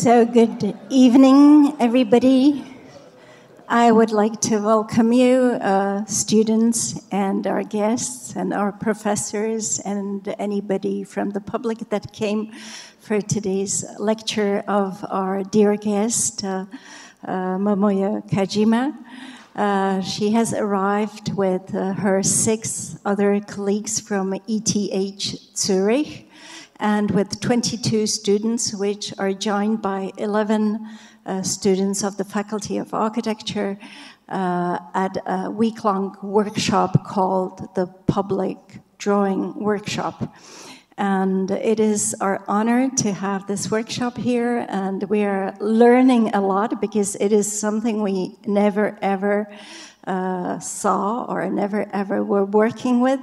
So good evening, everybody. I would like to welcome you, students and our guests and our professors and anybody from the public that came for today's lecture of our dear guest, Momoyo Kaijima. She has arrived with her 6 other colleagues from ETH Zurich and with 22 students, which are joined by 11 students of the Faculty of Architecture at a week-long workshop called the Public Drawing Workshop. And it is our honor to have this workshop here, and we are learning a lot because it is something we never ever saw or never ever were working with.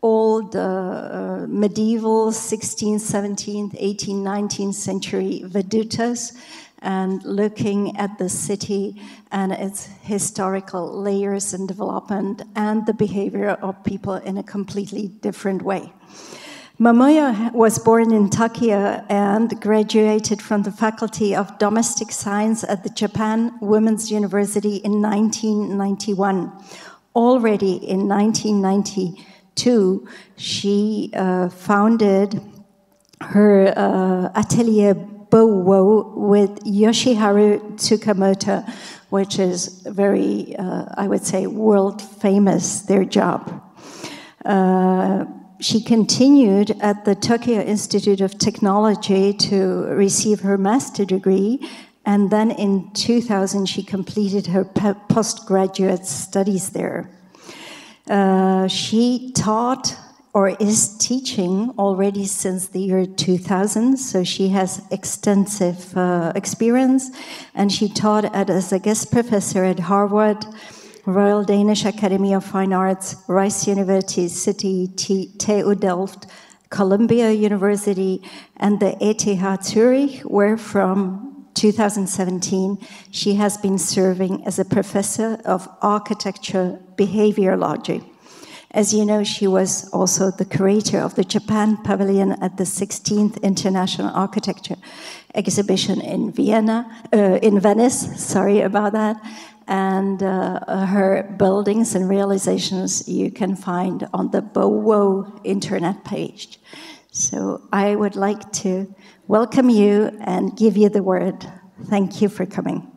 All the medieval 16th, 17th, 18th, 19th century vedutas, and looking at the city and its historical layers and development and the behavior of people in a completely different way. Momoyo was born in Tokyo and graduated from the Faculty of Domestic Science at the Japan Women's University in 1991. Already in 1992, she founded her atelier with Yoshiharu Tsukamoto, which is very, I would say, world famous, their job. She continued at the Tokyo Institute of Technology to receive her master's degree, and then in 2000 she completed her postgraduate studies there. She taught or is teaching already since the year 2000, so she has extensive experience, and she taught as a guest professor at Harvard, Royal Danish Academy of Fine Arts, Rice University, TU Delft, Columbia University, and the ETH Zurich, where from 2017 she has been serving as a professor of architecture behaviorology. As you know, she was also the curator of the Japan Pavilion at the 16th International Architecture Exhibition in Venice, sorry about that. And her buildings and realizations you can find on the BOWO internet page. So I would like to welcome you and give you the word. Thank you for coming.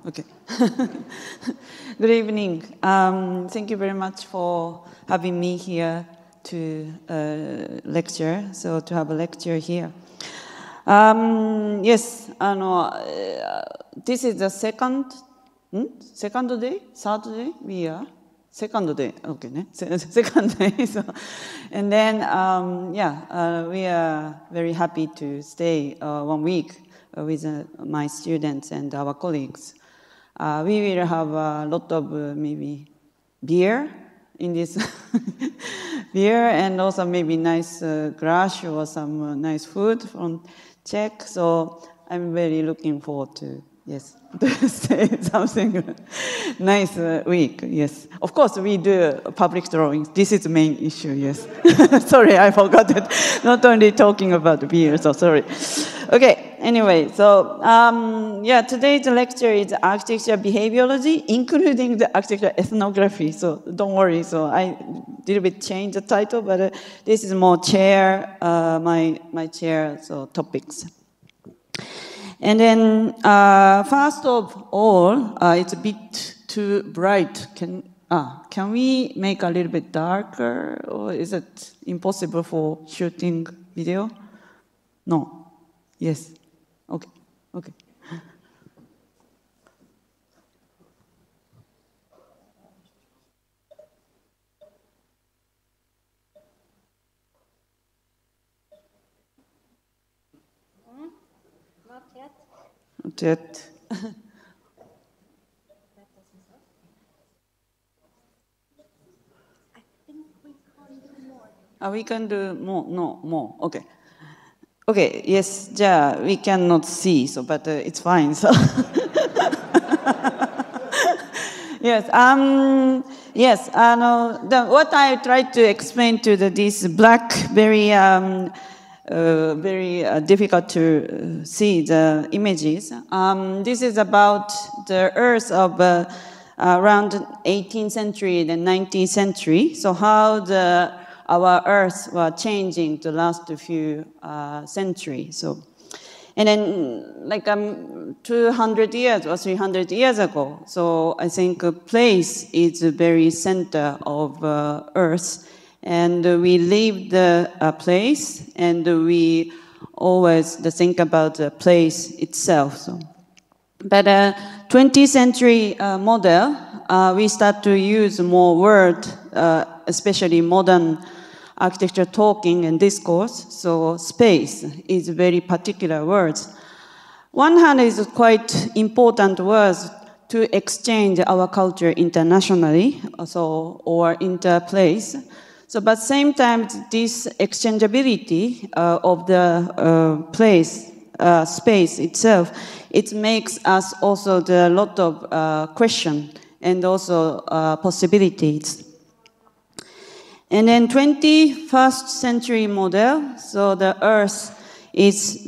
Okay. Good evening. Thank you very much for having me here to lecture. So to have a lecture here. Yes, this is the second day, third day we are. Second day, okay, ne? Second day. So, and then, we are very happy to stay 1 week with my students and our colleagues. We will have a lot of maybe beer in this beer, and also maybe nice glass or some nice food from Czech. So I'm very looking forward to, yes, to say something nice week, yes. Of course, we do public drawings. This is the main issue, yes. Sorry, I forgot it. Not only talking about beer, so sorry. Okay, anyway, so, today's lecture is architecture behaviorology, including the architecture ethnography, so don't worry. So I little bit changed the title, but this is more chair, my chair, so topics. And then, first of all, it's a bit too bright. Can we make a little bit darker, or is it impossible for shooting video? No. Yes. Okay. Okay. Not yet. Not yet. I think we can do more. We can do more. No, more. Okay. Okay, yes, yeah, we cannot see, so but it's fine. So yes, yes. What I tried to explain to this black, very difficult to see the images. This is about the Earth of around 18th century and 19th century. So how our Earth was changing the last few centuries. So, and then like 200 years or 300 years ago. So I think a place is the very center of Earth, and we leave the place, and we always think about the place itself. So, but 20th century model, we start to use more word, especially modern architecture talking and discourse. So space is very particular words. One hand is quite important words to exchange our culture internationally, so or interplace. So, but same time, this exchangeability of the place, space itself, it makes us also a lot of question and also possibilities. And then 21st century model, so the Earth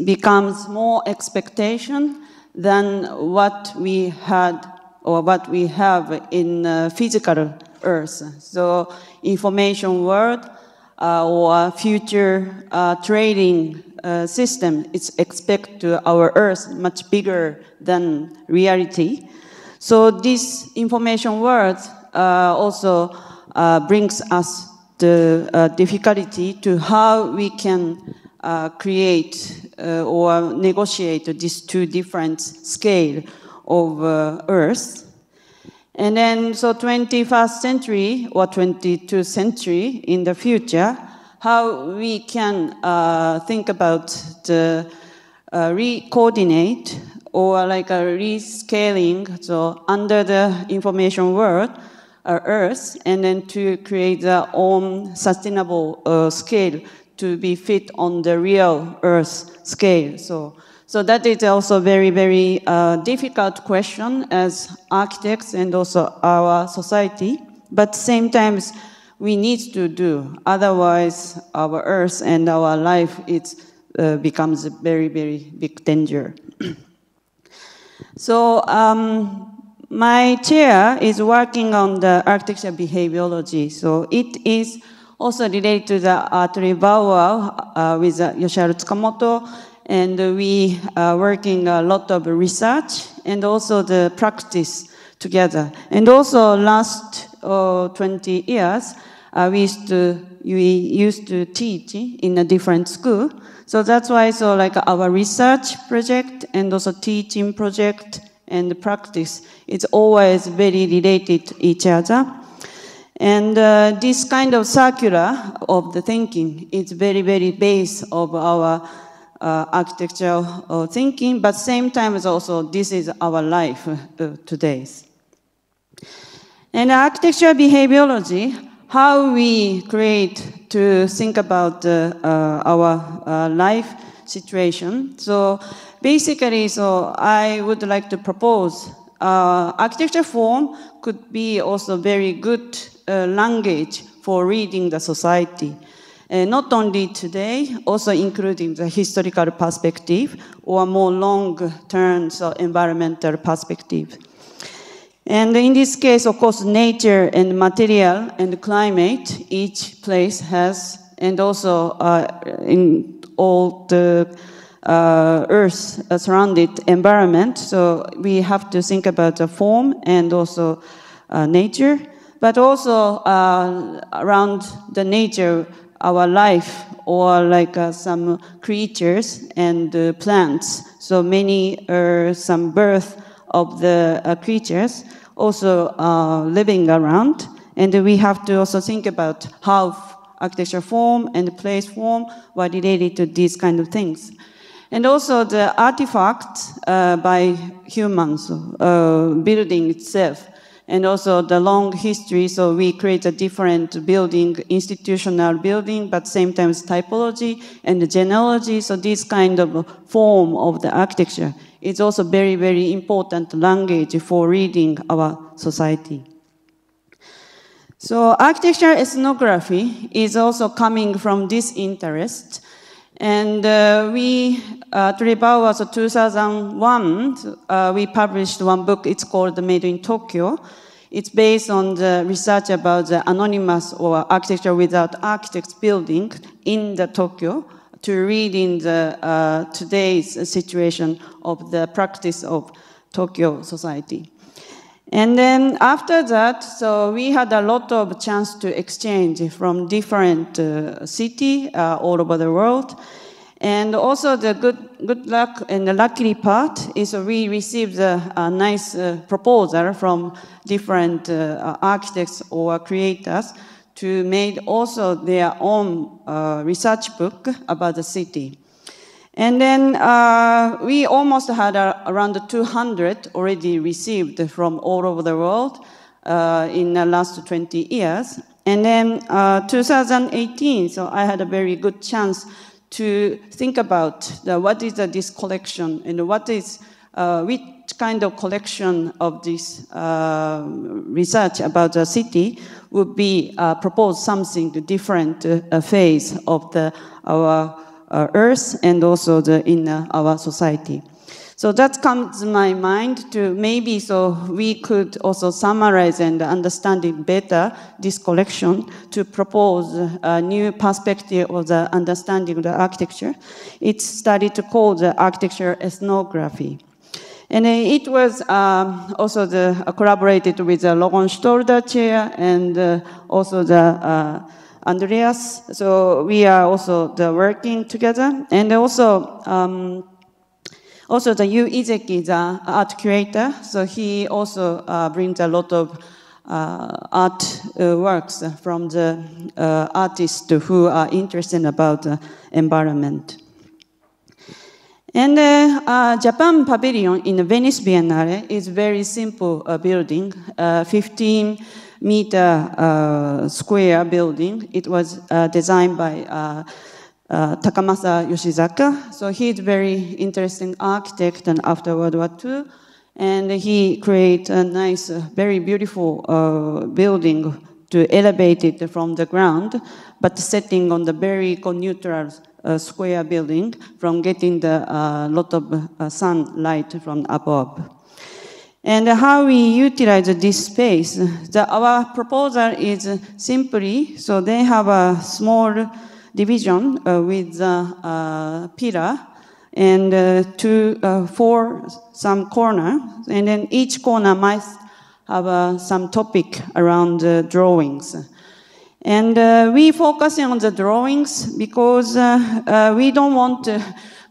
becomes more expectation than what we had or what we have in physical Earth. So information world or future trading system is expect to our Earth much bigger than reality. So this information world also brings us the difficulty to how we can create or negotiate these two different scales of Earth. And then, so 21st century or 22nd century in the future, how we can think about the re-coordinate or like a rescaling, so under the information world, Earth, and then to create their own sustainable scale to be fit on the real Earth scale. So that is also very, very difficult question as architects and also our society. But same times we need to do. Otherwise, our Earth and our life becomes a very, very big danger. So my chair is working on the architecture behaviorology. So it is also related to the atelier with Yoshiharu Tsukamoto. And we are working a lot of research and also the practice together. And also last 20 years, we used to teach in a different school. So that's why like our research project and also teaching project and the practice, it's always very related to each other. And this kind of circular of the thinking is very, very base of our architectural thinking, but same time is also this is our life today. And architectural behaviorology, how we create to think about our life situation. So basically, I would like to propose architecture form could be also very good language for reading the society. Not only today, also including the historical perspective or more long-term environmental perspective. And in this case, of course, nature and material and climate, each place has, and also in all the Earth surrounded environment. So we have to think about the form and also nature, but also around the nature, our life, or like some creatures and plants. So many some birth of the creatures also living around. And we have to also think about how architecture form and place form were related to these kind of things. And also the artifacts by humans, building itself, and also the long history. So we create a different building, institutional building, but same time typology and the genealogy. So this kind of form of the architecture is also very, very important language for reading our society. So architecture ethnography is also coming from this interest. And we, about 2001, we published one book. It's called Made in Tokyo. It's based on the research about the anonymous or architecture without architects building in the Tokyo to read in the today's situation of the practice of Tokyo society. And then after that, so we had a lot of chance to exchange from different city all over the world. And also the good luck and the lucky part is we received a nice proposal from different architects or creators to make also their own research book about the city. And then we almost had around 200 already received from all over the world in the last 20 years. And then 2018, so I had a very good chance to think about what is this collection and what is, which kind of collection of this research about the city would be propose something different phase of our Earth and also in our society. So that comes to my mind to maybe so we could also summarize and understand it better, this collection, to propose a new perspective of the understanding of the architecture. It's studied to call the architecture ethnography. And it was also collaborated with the Logan Stolder Chair and also the Andreas, so we are also working together, and also the Yu Izeki, the art curator, so he also brings a lot of art works from the artists who are interested about the environment. And Japan Pavilion in the Venice Biennale is very simple building, 15-meter square building. It was designed by Takamasa Yoshizaka. So he's very interesting architect and after World War II. And he created a nice, very beautiful building to elevate it from the ground, but setting on the very neutral square building from getting the lot of sunlight from above. And how we utilize this space, our proposal is simply, so they have a small division with a pillar and for some corner, and then each corner might have some topic around drawings. And we focusing on the drawings because we don't want to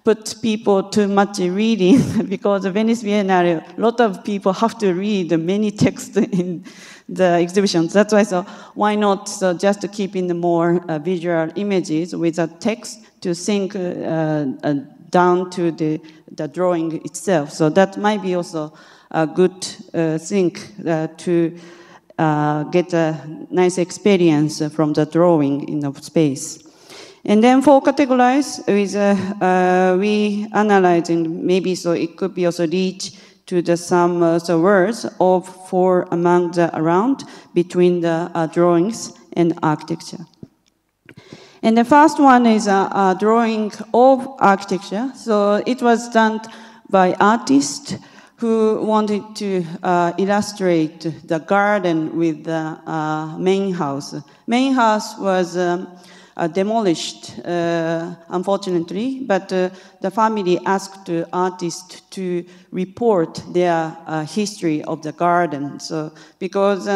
put people too much reading because the Venice Biennale, a lot of people have to read many texts in the exhibitions. That's why, so why not just to keep in the more visual images with a text to sync down to the drawing itself. So that might be also a good thing to get a nice experience from the drawing in the space. And then for categorize, we analyzing maybe so it could be also reach to the some words of for among the around between the drawings and architecture. And the first one is a drawing of architecture. So it was done by artists who wanted to illustrate the garden with the main house. Main house was demolished, unfortunately, but the family asked the artist to report their history of the garden. So, because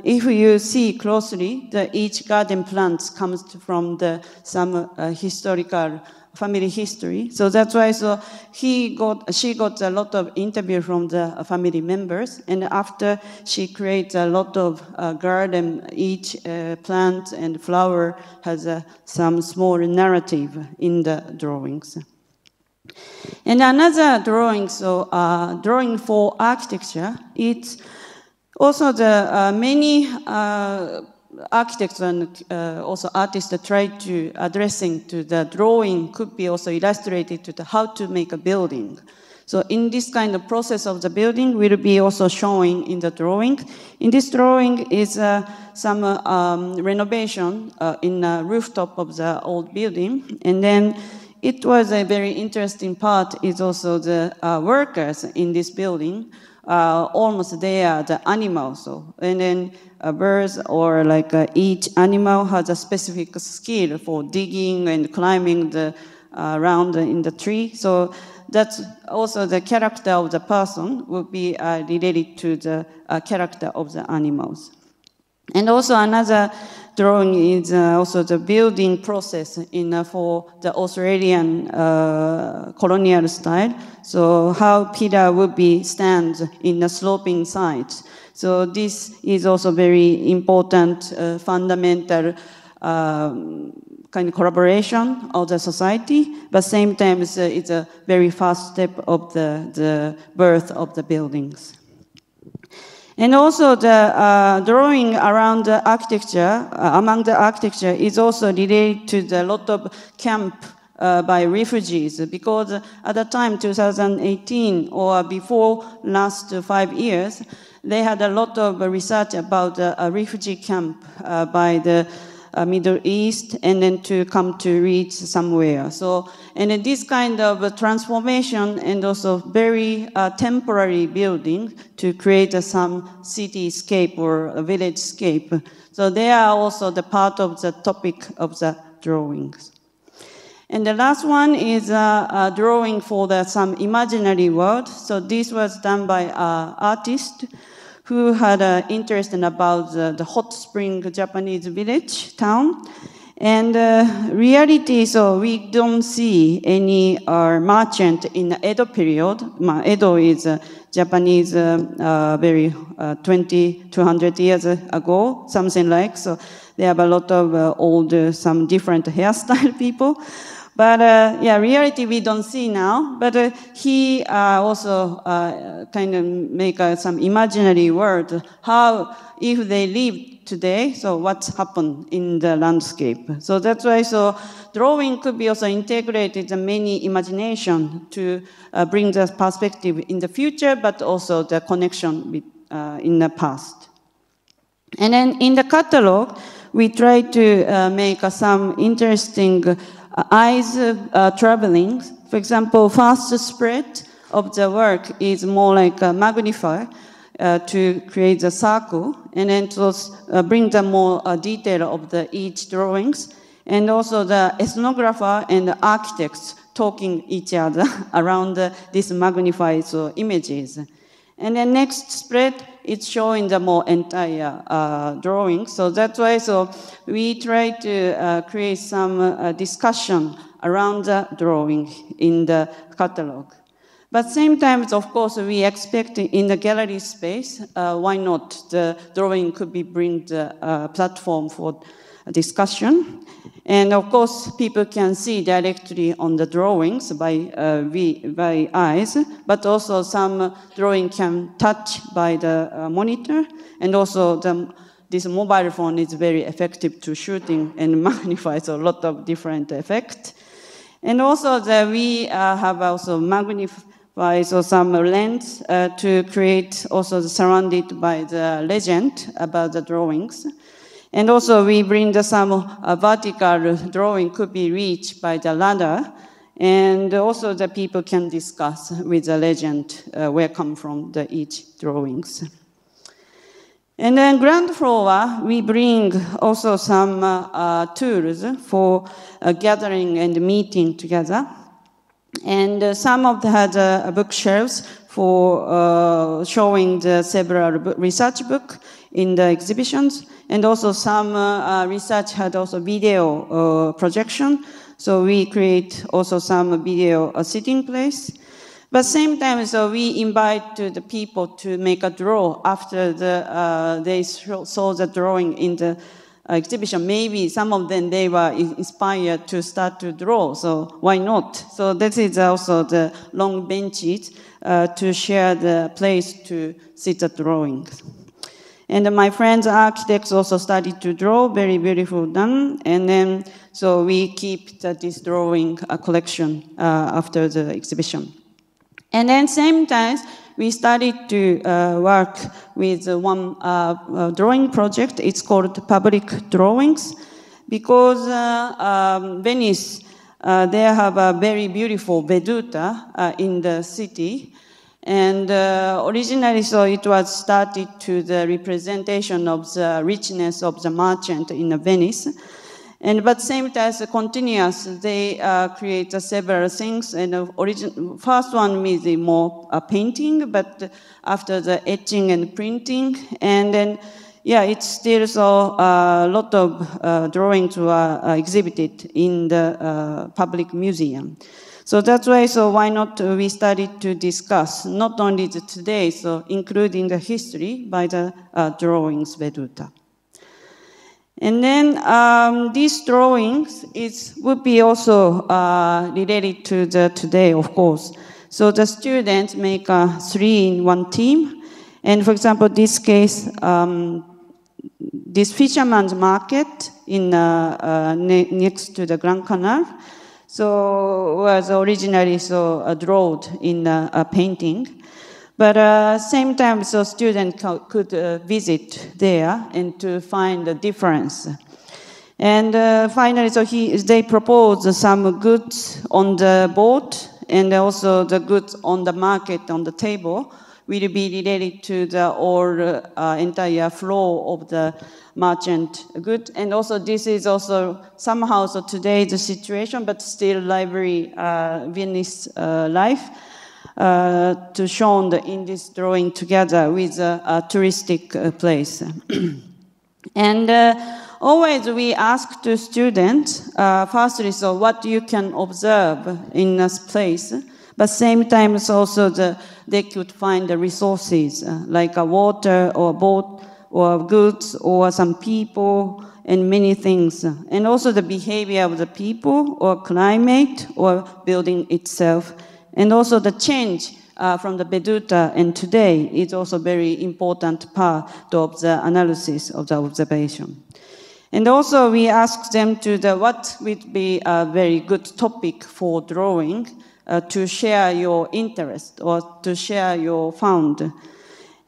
if you see closely, each garden plant comes from some historical family history. So that's why she got a lot of interview from the family members, and after she creates a lot of garden, each plant and flower has some small narrative in the drawings. And another drawing, drawing for architecture, it's Also, the many architects and also artists try to addressing to the drawing could be also illustrated to the how to make a building. So in this kind of process of the building will be also showing in the drawing. In this drawing is some renovation in the rooftop of the old building. And then it was a very interesting part is also the workers in this building. Almost they are the animals. So, and then birds or like each animal has a specific skill for digging and climbing the around in the tree. So that's also the character of the person will be related to the character of the animals. And also another drawing is also the building process in for the Australian colonial style. So how pillar would be stand in a sloping sides. So this is also very important, fundamental kind of collaboration of the society, but same time it's a very fast step of the birth of the buildings. And also the drawing around the architecture, among the architecture is also related to the lot of camp by refugees, because at the time, 2018 or before last 5 years, they had a lot of research about a refugee camp by the Middle East, and then to come to reach somewhere. So, and this kind of transformation and also very temporary building to create some cityscape or a village-scape. So they are also the part of the topic of the drawings. And the last one is a drawing for some imaginary world. So this was done by an artist who had an interest in about the hot spring Japanese village town. And reality, so we don't see any merchant in the Edo period. Edo is Japanese very 200 years ago, something like. So they have a lot of old, some different hairstyle people. But yeah, reality we don't see now. But he also kind of make some imaginary world. How, if they live today, so what's happened in the landscape? So that's why, so drawing could be also integrated in many imagination to bring the perspective in the future, but also the connection with, in the past. And then in the catalog, we try to make some interesting eyes traveling. For example, first spread of the work is more like a magnifier to create the circle, and then to bring the more detail of the each drawings, and also the ethnographer and the architects talking each other around these magnified images. And then next spread, it's showing the more entire drawing. So that's why, so we try to create some discussion around the drawing in the catalog. But same time, of course, we expect in the gallery space, why not? The drawing could be bring the platform for discussion. And of course, people can see directly on the drawings by eyes, but also some drawing can touch by the monitor. And also this mobile phone is very effective to shooting and magnifies a lot of different effects. And also we have also magnified some lens to create also surrounded by the legend about the drawings. And also we bring some vertical drawing could be reached by the ladder, and also the people can discuss with the legend where come from the each drawings. And then ground floor, we bring also some tools for gathering and meeting together. And some of them had bookshelves for showing the several research books in the exhibitions. And also some research had also video projection. So we create also some video sitting place. But same time, so we invite the people to make a draw after they saw the drawing in the exhibition. Maybe some of them, they were inspired to start to draw, so why not? So this is also the long benches to share the place to sit the drawings. And my friends, architects, also started to draw, very beautiful done. And then, so we keep this drawing collection after the exhibition. And then same time, we started to work with one drawing project. It's called Public Drawings, because Venice, they have a very beautiful veduta in the city. And originally, so it was started to the representation of the richness of the merchant in Venice. And but same time, as continuous, they create several things. And first one is the more painting, but after the etching and printing, and then yeah, it's still so a lot of drawings were exhibited in the public museum. So that's why, so why not we started to discuss not only the today, so including the history by the drawings veduta. And then these drawings would be also related to the today, of course. So the students make a 3-in-1 team. And for example, this case, this fisherman's market in next to the Grand Canal, so was originally so drawn in a painting. But same time, so students could visit there and to find the difference. And finally, so they proposed some goods on the boat and also the goods on the market on the table will be related to the entire flow of the merchant good. And also this is also somehow so today the situation, but still library Venice life. To shown in this drawing together with a touristic place. And always we ask to students, firstly, so what you can observe in this place, but same time also they could find the resources like a water or boat or goods or some people and many things. And also the behavior of the people or climate or building itself. And also the change from the veduta and today is also very important part of the analysis of the observation. And also we ask them to what would be a very good topic for drawing to share your interest or to share your found.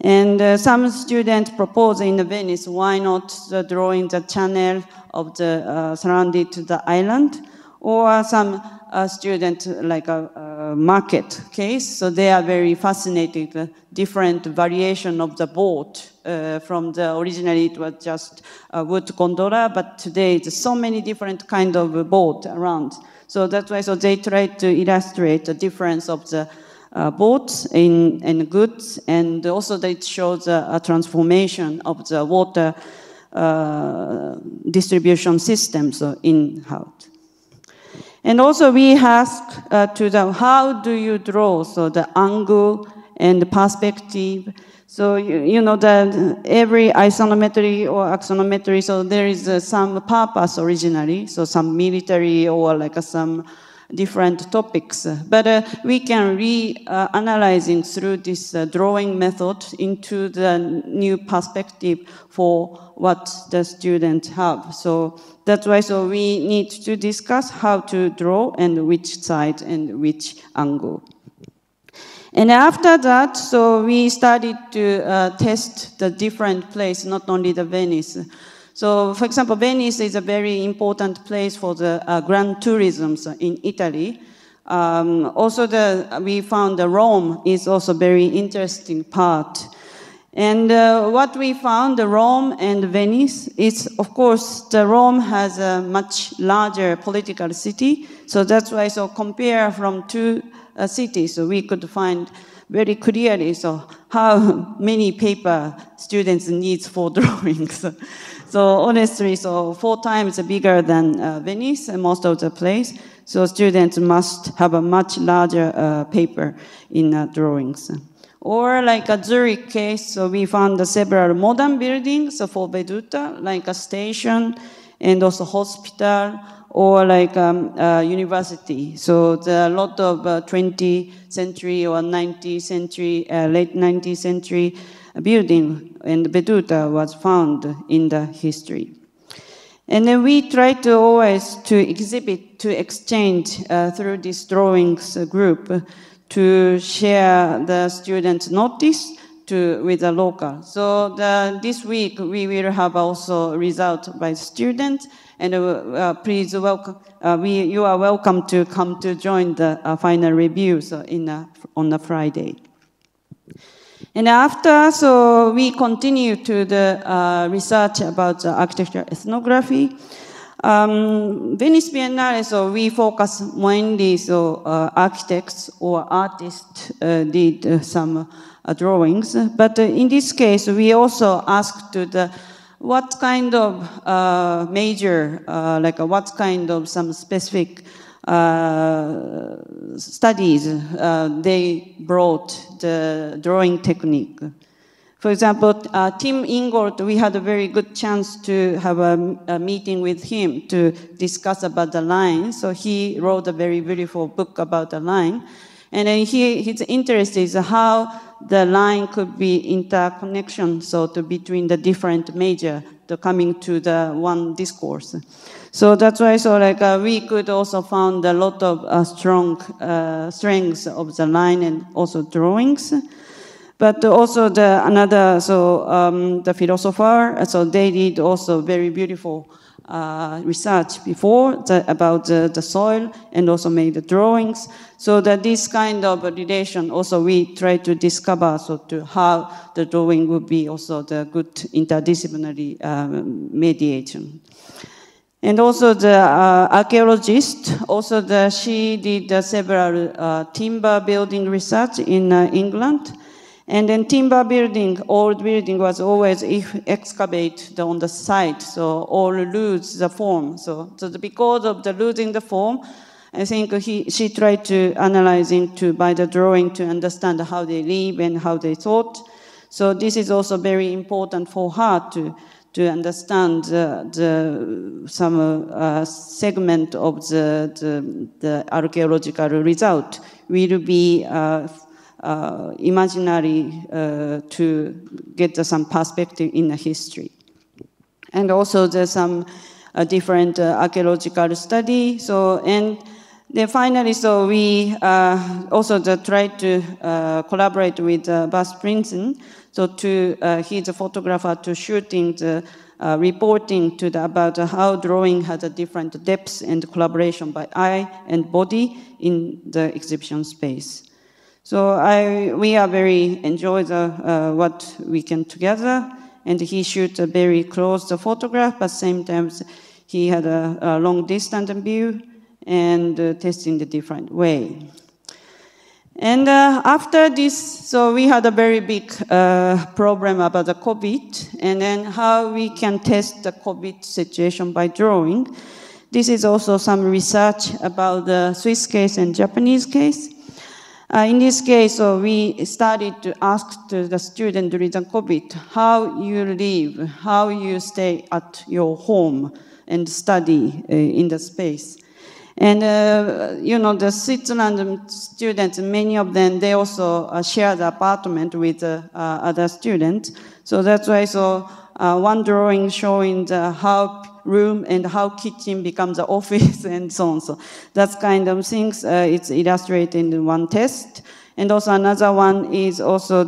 And some students propose in Venice, why not drawing the channel of the surrounded to the island, or some student like a market case, so they are very fascinated, different variation of the boat. From the originally it was just a wood gondola, but today there's so many different kind of boat around. So that's why so they try to illustrate the difference of the boats and goods, and also they shows a transformation of the water distribution systems in-house. And also we ask to them, how do you draw? So the angle and the perspective. So you know that every isometry or axonometry, so there is some purpose originally, so some military or like some different topics. But we can analyzing through this drawing method into the new perspective for what the students have. So that's why so we need to discuss how to draw and which side and which angle. And after that, so we started to test the different place, not only the Venice. So, for example, Venice is a very important place for the grand tourism in Italy. Also, we found the Rome is also very interesting part. And what we found, the Rome and Venice, is, of course, the Rome has a much larger political city. So that's why, so compare from two cities, so we could find very clearly, so how many paper students need for drawings. So honestly, so 4 times bigger than Venice, most of the place. So students must have a much larger paper in drawings. Or like a Zurich case, so we found several modern buildings for veduta, like a station and also hospital, or like university. So there are a lot of 20th century or 19th century, late 19th century building and Veduta was found in the history. And then we try to always to exhibit, to exchange through this drawings group to share the students' notice with the local. So this week we will have also result by students, and please welcome. You are welcome to come to join the final reviews on a Friday. And after, so we continue to the research about the architecture ethnography. Venice Biennale, so we focus mainly, so architects or artists did some drawings. But in this case, we also asked what kind of major, what kind of some specific studies they brought the drawing technique. For example, Tim Ingold, we had a very good chance to have a meeting with him to discuss about the line. So he wrote a very beautiful book about the line. And then his interest is how the line could be interconnection, so between the different major, coming to the one discourse. So that's why, we could also find a lot of strengths of the line and also drawings. But also the philosopher, so they did also very beautiful research before about the soil and also made the drawings. So that this kind of relation also we try to discover how the drawing would be also the good interdisciplinary mediation. And also the archaeologist, also she did several timber building research in England. And then timber building, old building was always excavate on the site, so all lose the form. So because of the losing the form, I think she tried to analyze by the drawing to understand how they live and how they thought. So this is also very important for her to understand some segment of the archaeological result will be imaginary to get some perspective in the history. And also there's some different archaeological study. And then finally, we also tried to collaborate with Bas Prinsen. He's a photographer to shooting the reporting about how drawing has a different depths and collaboration by eye and body in the exhibition space. So we are very enjoy what we can together, and he shoot a very close photograph, but same time he had a long distance view and testing the different way. And after this, so we had a very big problem about the COVID, and then how we can test the COVID situation by drawing. This is also some research about the Swiss case and Japanese case. In this case, we started to ask the student during the COVID, how you live, how you stay at your home and study in the space. And, the Switzerland students, many of them, they also share the apartment with other students. So that's why, one drawing showing how room and how kitchen becomes an office and so on. So that's kind of things. It's illustrated in one test. And also another one is also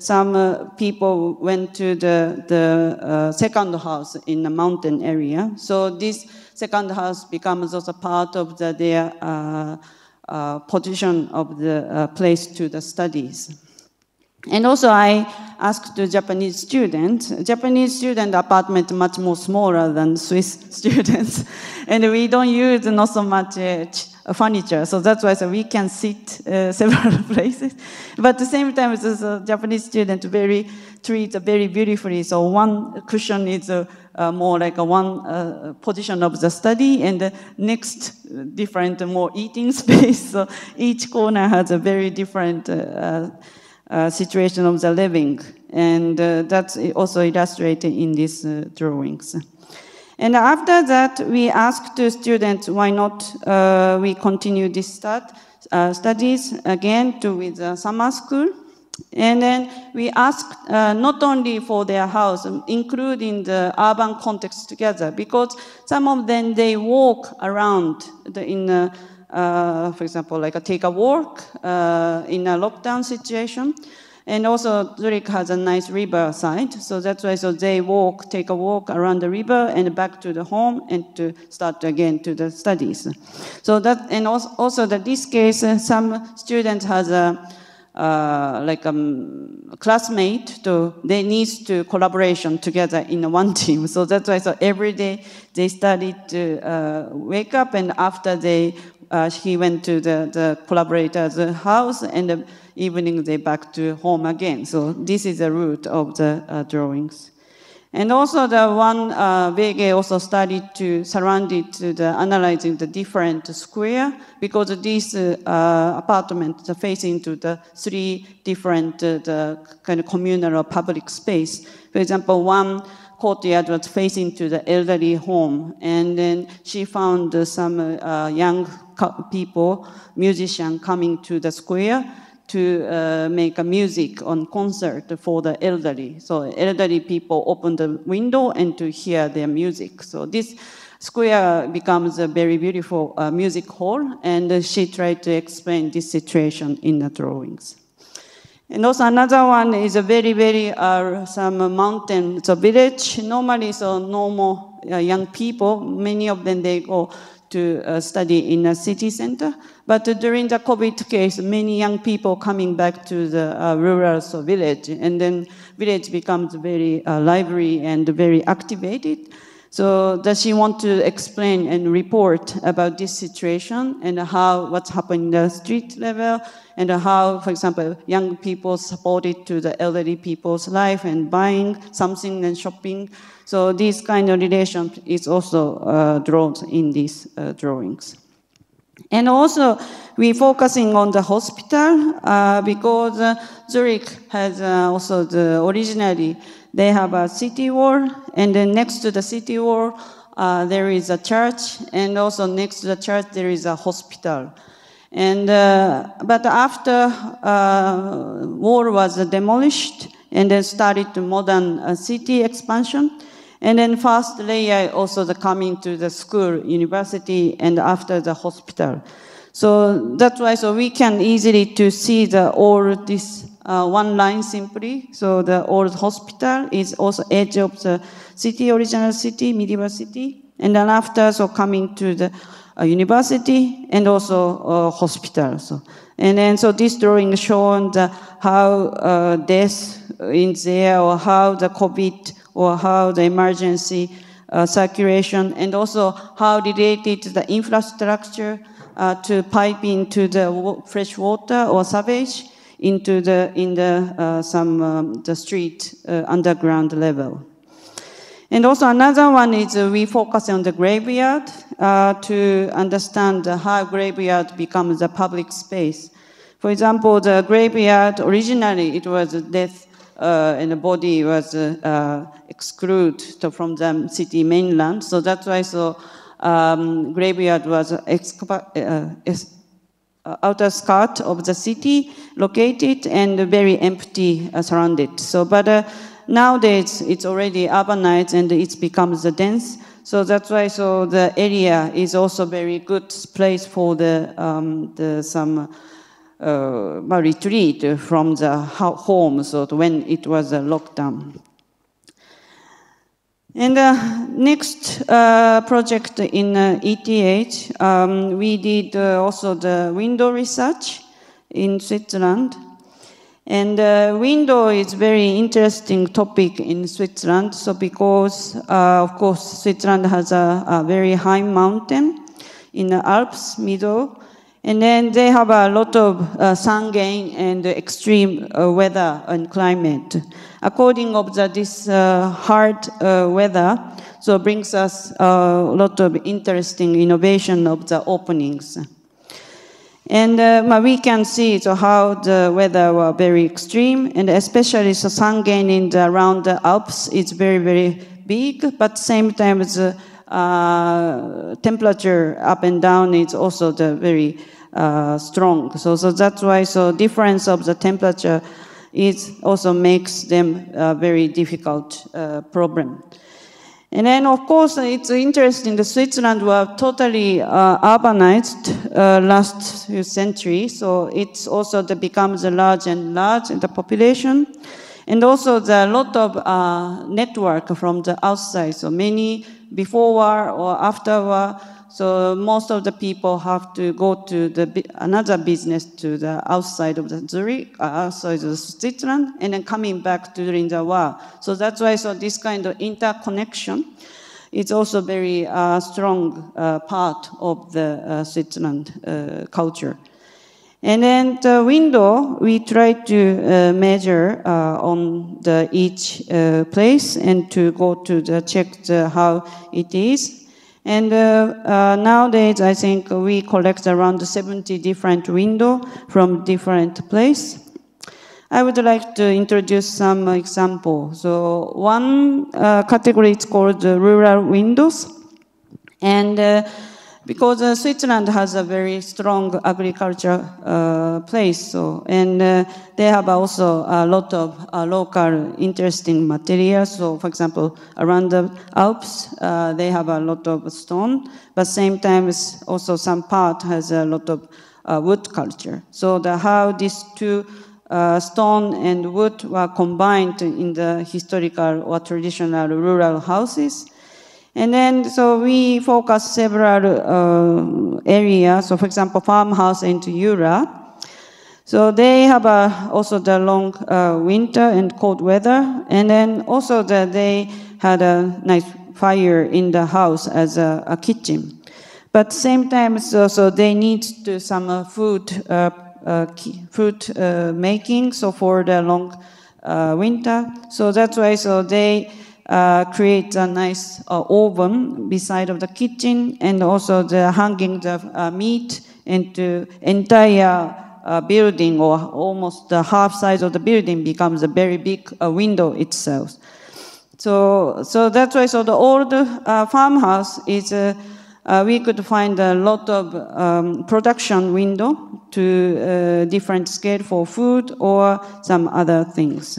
some people went to the second house in the mountain area. So this second house becomes also part of their position of the place to the studies. And also I asked the Japanese student apartment much more smaller than Swiss students. And we don't use not so much furniture. So that's why we can sit several places. But at the same time, the Japanese student treat very beautifully. So one cushion is more like one position of the study, and the next different more eating space. So each corner has a very different situation of the living, and that's also illustrated in these drawings. And after that, we asked the students, why not we continue this studies again with summer school. And then we asked not only for their house, including the urban context together, because some of them, they walk around for example, like take a walk in a lockdown situation. And also Zurich has a nice river side, so that's why they take a walk around the river and back to the home and to start again to the studies. So that, and also that this case, some students has a classmate, they need to collaboration together in one team. So that's why every day they started to wake up, and after he went to the collaborator's house, and the evening they back to home again. So this is the root of the drawings. And also the one Vege also started to surround it to analyzing the different square, because this apartment is facing to the three different the kind of communal or public space. For example, one courtyard was facing to the elderly home, and then she found some young people, musicians coming to the square to make a music on concert for the elderly. So elderly people open the window and to hear their music. So this square becomes a very beautiful music hall, and she tried to explain this situation in the drawings. And also another one is a very, very some mountain, it's a village. Normally, so normal young people, many of them, they go to study in a city center. But during the COVID case, many young people coming back to the rural village, and then village becomes very lively and very activated. So does she want to explain and report about this situation and what's happening in the street level, and how, for example, young people supported to the elderly people's life and buying something and shopping. So this kind of relation is also drawn in these drawings. And also, we're focusing on the hospital because Zurich has also originally, they have a city wall, and then next to the city wall, there is a church, and also next to the church, there is a hospital. And but after wall was demolished, and then started the modern city expansion, and then first layer also coming to the school, university, and after the hospital. So that's why we can easily to see all this one line simply. So the old hospital is also edge of the city, original city, medieval city, and then after coming to the university and also hospital. And then this drawing showing how death is there, or how the COVID, or how the emergency circulation, and also how related to the infrastructure to pipe into the fresh water or sewage into the street underground level. And also another one is we focus on the graveyard to understand how graveyard becomes a public space. For example, the graveyard originally it was death. And the body was excluded from the city mainland. So that's why graveyard was outer skirt of the city, located and very empty surrounded. So, but nowadays it's already urbanized and it becomes dense. So that's why the area is also very good place for some retreat from the home, so when it was a lockdown. And next project in ETH, we did also the window research in Switzerland. And window is very interesting topic in Switzerland. So because, of course, Switzerland has a very high mountain in the Alps middle. And then they have a lot of sun gain and extreme weather and climate. According of this hard weather, so brings us a lot of interesting innovation of the openings. And we can see how the weather were very extreme, and especially sun gain in around the Alps is very, very big, but same time the temperature up and down is also very strong. So that's why difference of the temperature it also makes them a very difficult problem. And then, of course, it's interesting, the Switzerland were totally urbanized last few centuries, so it's also becomes large and large in the population. And also a lot of network from the outside, so many before war or after war, so most of the people have to go to another business to the outside of the Zurich, outside of Switzerland, and then coming back during the war. So that's why this kind of interconnection is also very strong part of the Switzerland culture. And then the window, we try to measure on each place and to go to check how it is. And nowadays, I think we collect around 70 different windows from different places. I would like to introduce some examples. So one category is called rural windows. And because Switzerland has a very strong agriculture place, and they have also a lot of local interesting materials. So, for example, around the Alps, they have a lot of stone, but same time also some part has a lot of wood culture. So how these two stone and wood were combined in the historical or traditional rural houses. And then, so we focus several areas. So, for example, farmhouse in Jura. So they have also the long winter and cold weather. And then also they had a nice fire in the house as a kitchen. But same time, so they need to some food making. So for the long winter. So that's why they create a nice oven beside of the kitchen, and also hanging the meat into entire building, or almost the half size of the building becomes a very big window itself. So that's why the old farmhouse is we could find a lot of production window to different scale for food or some other things.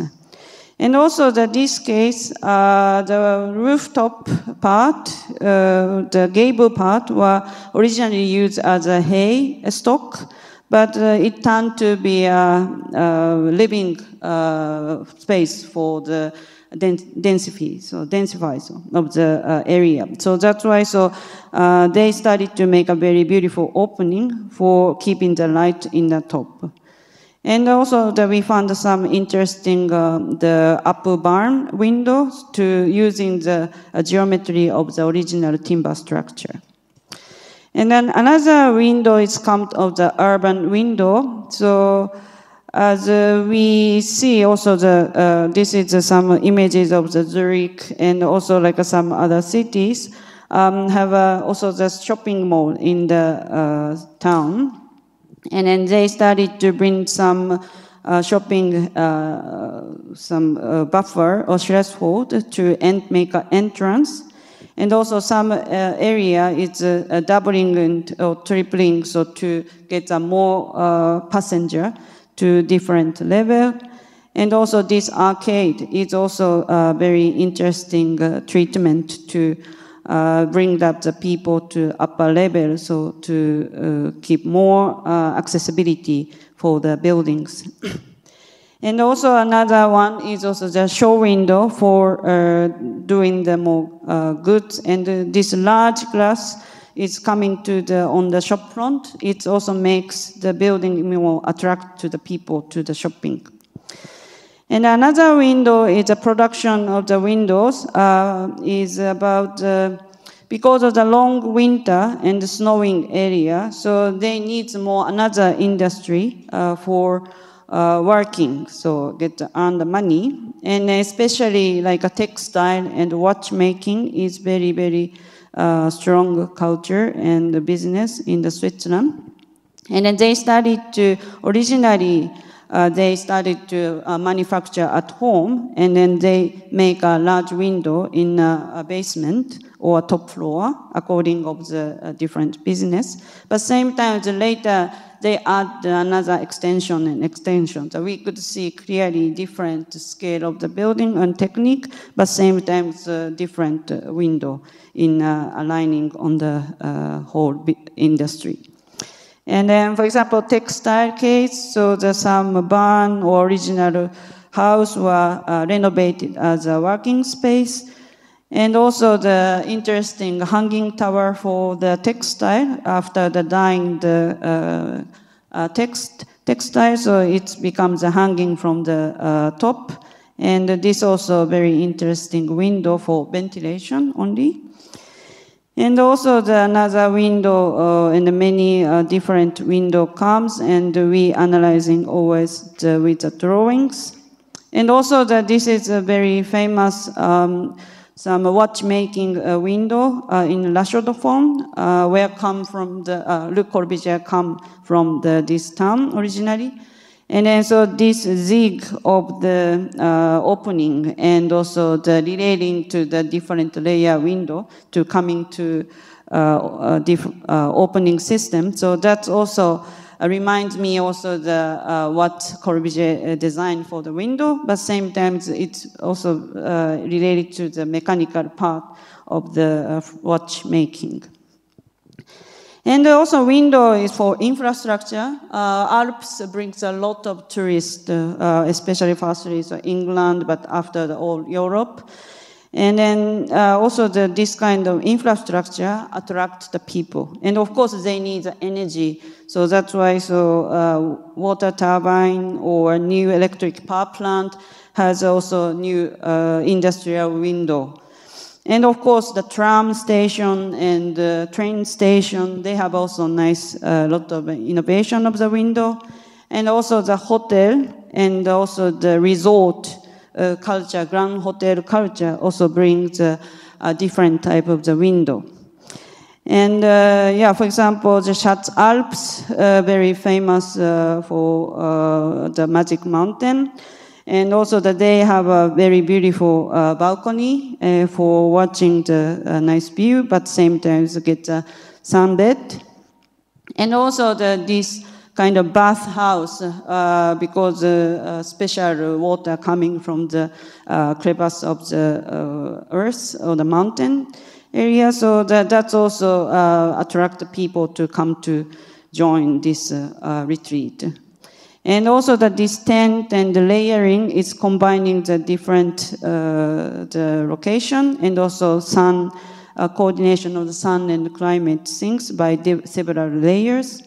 And also this case, the rooftop part, the gable part, were originally used as a hay stock, but it turned to be a living space for the densify of the area. So that's why they started to make a very beautiful opening for keeping the light in the top. And also we found some interesting the upper barn windows to using the geometry of the original timber structure. And then another window is come of the urban window. So as we see also this is some images of the Zurich and also like some other cities have also the shopping mall in the town. And then they started to bring some shopping, some buffer or threshold to make an entrance. And also some area is doubling or tripling, so to get a more passenger to different level. And also this arcade is also a very interesting treatment to bring up the people to upper level, so to keep more accessibility for the buildings. And also another one is also the show window for doing the more goods. And this large glass is coming to on the shop front. It also makes the building more attract to the people to the shopping. And another window is the production of the windows is about because of the long winter and the snowing area, so they need more another industry for working, so get to earn the money. And especially like a textile and watchmaking is very, very strong culture and business in the Switzerland. And then they started to originally they started to manufacture at home, and then they make a large window in a basement or top floor, according of the different business. But same time, later, they add another extension and extension. So we could see clearly different scale of the building and technique, but same time different window in aligning on the whole industry. And then, for example, textile case, so some barn or original house were renovated as a working space. And also the interesting hanging tower for the textile after the dyeing the textile, so it becomes a hanging from the top. And this also very interesting window for ventilation only. And also another window and many different window comes, and we analyzing always with the drawings. And also this is a very famous some watchmaking window in La Chaux-de-Fonds, where come from Le Corbusier come from this town originally. And then so this zig of the opening and also the relating to the different layer window to coming to opening system. So that also reminds me also what Corbusier designed for the window, but same time it's also related to the mechanical part of the watchmaking. And also window is for infrastructure. Alps brings a lot of tourists, especially firstly so England, but after all Europe. And then also this kind of infrastructure attracts the people. And of course they need the energy. So that's why water turbine or new electric power plant has also new industrial window. And of course, the tram station and the train station, they have also nice lot of innovation of the window. And also the hotel and also the resort culture, grand hotel culture also brings a different type of the window. And for example, the Schatz Alps, very famous for the Magic Mountain. And also that they have a very beautiful balcony for watching the nice view, but same time to get a sunbed. And also this kind of bathhouse because special water coming from the crevice of the earth or the mountain area. So that's also attract people to come to join this retreat. And also this tent and the layering is combining the different the location and also sun coordination of the sun and climate things by several layers.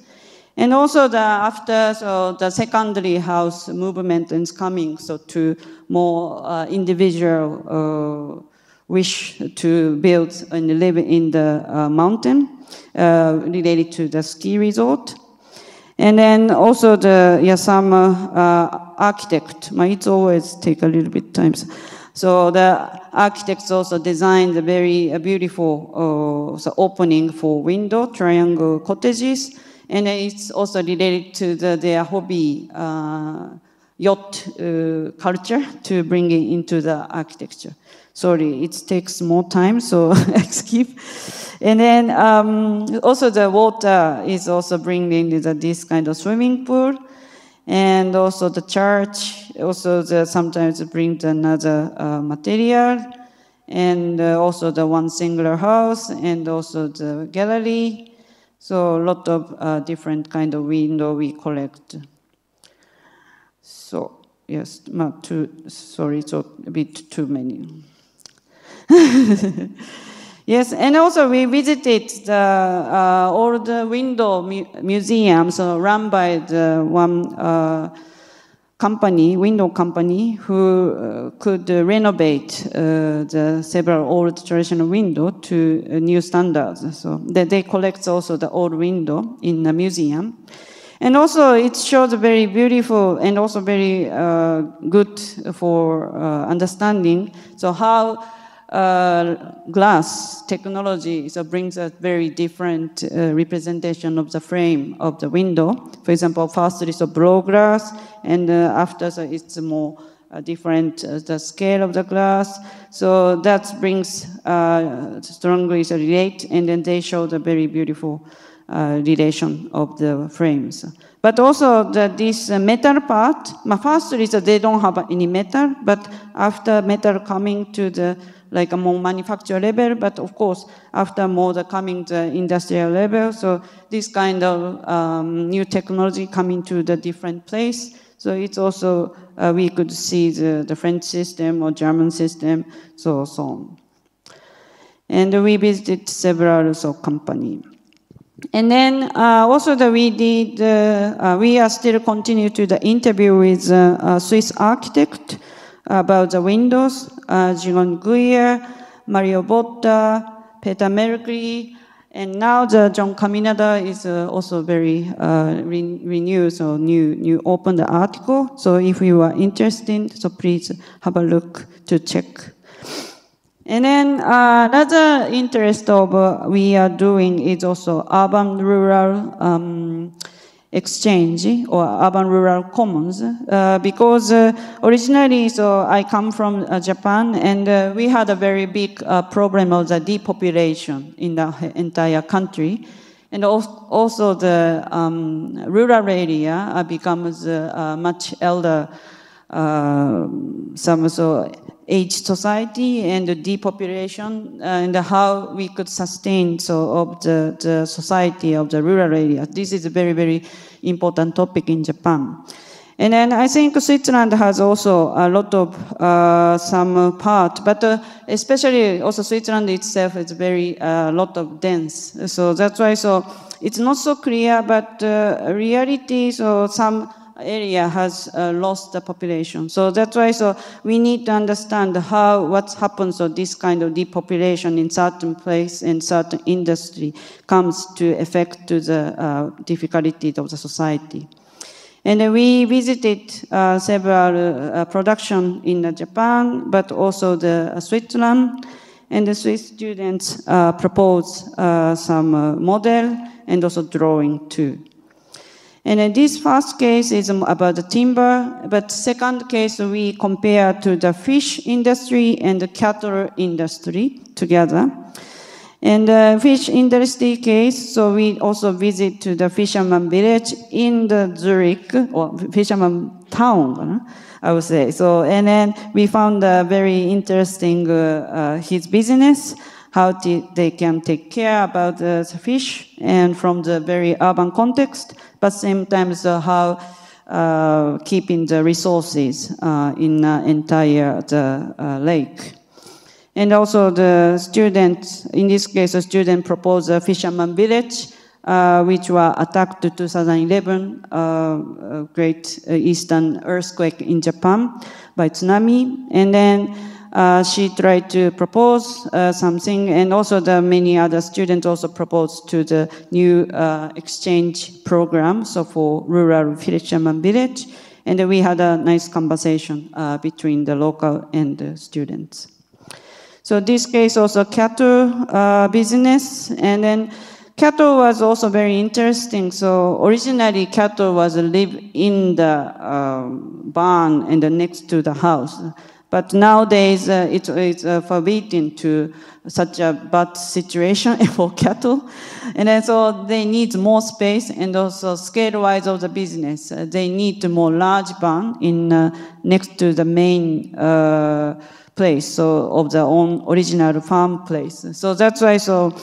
And also the secondary house movement is coming, so to more individual wish to build and live in the mountain related to the ski resort. And then also some architect, it always take a little bit time. So the architects also designed a very beautiful opening for window, triangle cottages. And it's also related to their hobby, yacht culture, to bring it into the architecture. Sorry, it takes more time, so I skip. And then also the water is also bringing this kind of swimming pool. And also the church, also sometimes brings another material. And also the one singular house, and also the gallery. So a lot of different kind of window we collect. So yes, sorry, so a bit too many. Yes, and also we visited the old window museum, so run by the one window company, who could renovate the several old traditional window to new standards. So they collect also the old window in the museum. And also it shows very beautiful and also very good for understanding. So how glass technology brings a very different representation of the frame of the window. For example, first it's a blow glass, and after it's more different the scale of the glass. So that brings strongly relate, and then they show the very beautiful relation of the frames. But also this metal part, first is that they don't have any metal, but after metal coming to the like a more manufacturer level, but of course after more the coming the industrial level, so this kind of new technology coming to the different place. So it's also we could see the French system or German system, so on. And we visited several companies. And then also we did, we are still continue to the interview with a Swiss architect about the windows, Jigon Guyer, Mario Botta, Peter Merkley, and now the John Caminada is also very renewed, so new open the article. So if you are interested, so please have a look to check. And then another interest of we are doing is also urban-rural exchange or urban-rural commons, because originally, so I come from Japan, and we had a very big problem of the depopulation in the entire country, and also the rural area becomes much elder, some so aged society and the depopulation, and how we could sustain of the society of the rural area. This is a very, very important topic in Japan. And then I think Switzerland has also a lot of some part, but especially also Switzerland itself is very lot of dense. So that's why so it's not so clear, but reality, so some area has lost the population. So that's why so we need to understand what happens of this kind of depopulation in certain place and certain industry comes to affect to the difficulties of the society. And we visited several production in Japan, but also the Switzerland, and the Swiss students proposed some model and also drawing too. And then this first case is about the timber, but second case we compare to the fish industry and the cattle industry together. And the fish industry case, so we also visit to the Fisherman Village in the Zurich, or Fisherman Town, I would say. So, and then we found very interesting his business, how they can take care about the fish and from the very urban context, but same time how keeping the resources in entire lake. And also the student, in this case, a student proposed a Fisherman Village, which were attacked in 2011, great eastern earthquake in Japan by tsunami. And then she tried to propose something, and also the many other students also proposed to the new exchange program, so for rural Fisherman Village. And we had a nice conversation between the local and the students. So this case also cattle business, and then cattle was also very interesting. So originally cattle was live in the barn and next to the house. But nowadays it's forbidden to such a bad situation for cattle. And then so they need more space, and also scale-wise of the business. They need more large barn in next to the main place, so of their own original farm place. So that's why so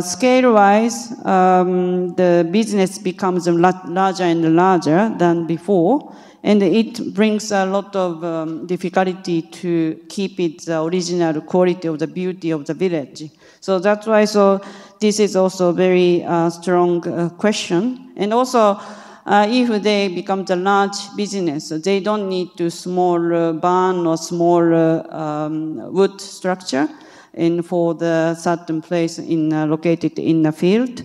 scale-wise the business becomes larger and larger than before. And it brings a lot of difficulty to keep it the original quality of the beauty of the village. So that's why so this is also very strong question. And also if they become the large business, they don't need to small barn or small wood structure for the certain place located in the field.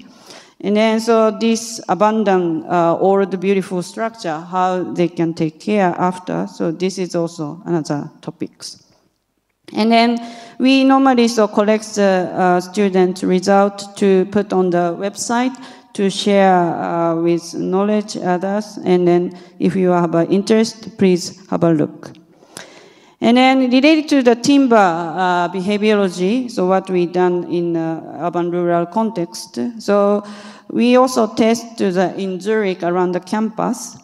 And then so this abandoned old beautiful structure, how they can take care after. So this is also another topics. And then we normally so collect the student result to put on the website to share with knowledge others. And then if you have an interest, please have a look. And then related to the timber behaviorology, so what we done in urban-rural context. So we also test in Zurich around the campus.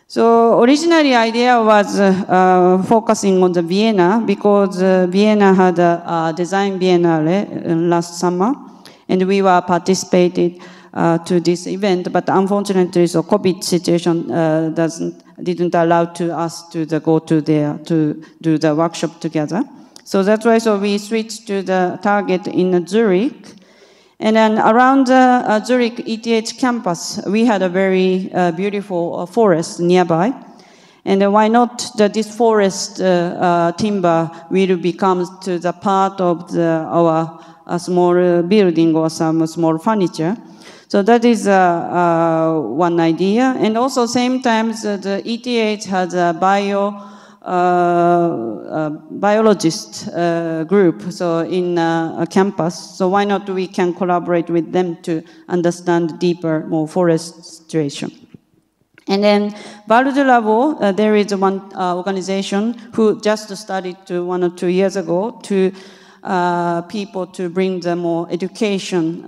So originally idea was focusing on the Vienna because Vienna had a design biennale last summer, and we were participated to this event, but unfortunately, so COVID situation didn't allow to us to go to there to do the workshop together. So that's why we switched to the target in Zurich. And then around the Zurich ETH campus, we had a very beautiful forest nearby. And why not this forest timber will become to the part of our small building or some small furniture. So that is one idea. And also same time, the ETH has a biologist group, so in a campus. So why not we can collaborate with them to understand deeper, more forest situation. And then Val de Labo, there is one organization who just started 1 or 2 years ago to people to bring the more education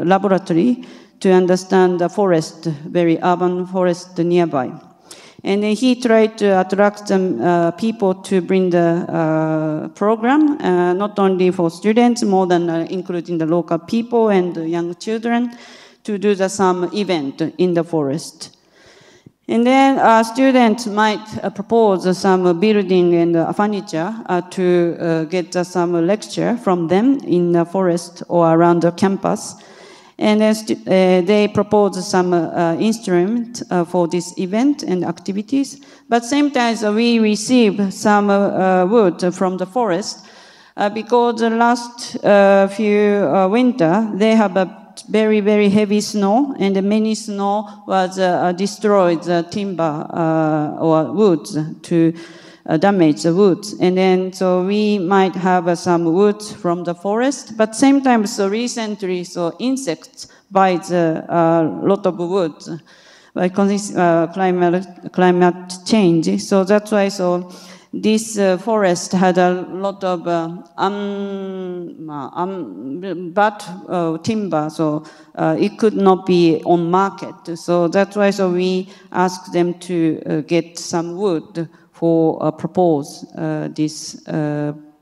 laboratory to understand the forest, very urban forest nearby. And he tried to attract people to bring the program, not only for students, more than including the local people and the young children, to do some event in the forest. And then students might propose some building and furniture to get some lecture from them in the forest or around the campus. And then they propose some instrument for this event and activities. But same time, we receive some wood from the forest because the last few winter, they have a very, very heavy snow, and many snow was destroyed the timber or woods to damage the woods. And then, so we might have some wood from the forest, but same time, so recently, so insects bite a lot of wood by climate change. So that's why, so this forest had a lot of bad timber, so it could not be on market. So that's why we asked them to get some wood for propose this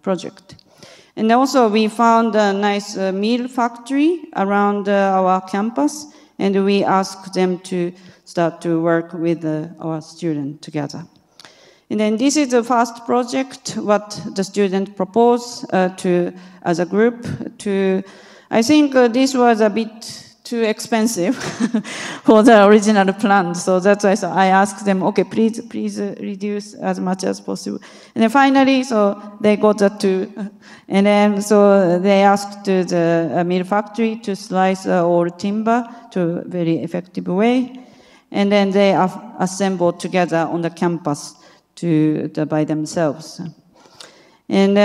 project. And also we found a nice meal factory around our campus, and we asked them to start to work with our students together. And then this is the first project what the student proposed as a group to. I think this was a bit too expensive for the original plan. So that's why I asked them, okay, please reduce as much as possible. And then finally, so they got that too. And then so they asked the mill factory to slice all timber to a very effective way. And then they assembled together on the campus by themselves. And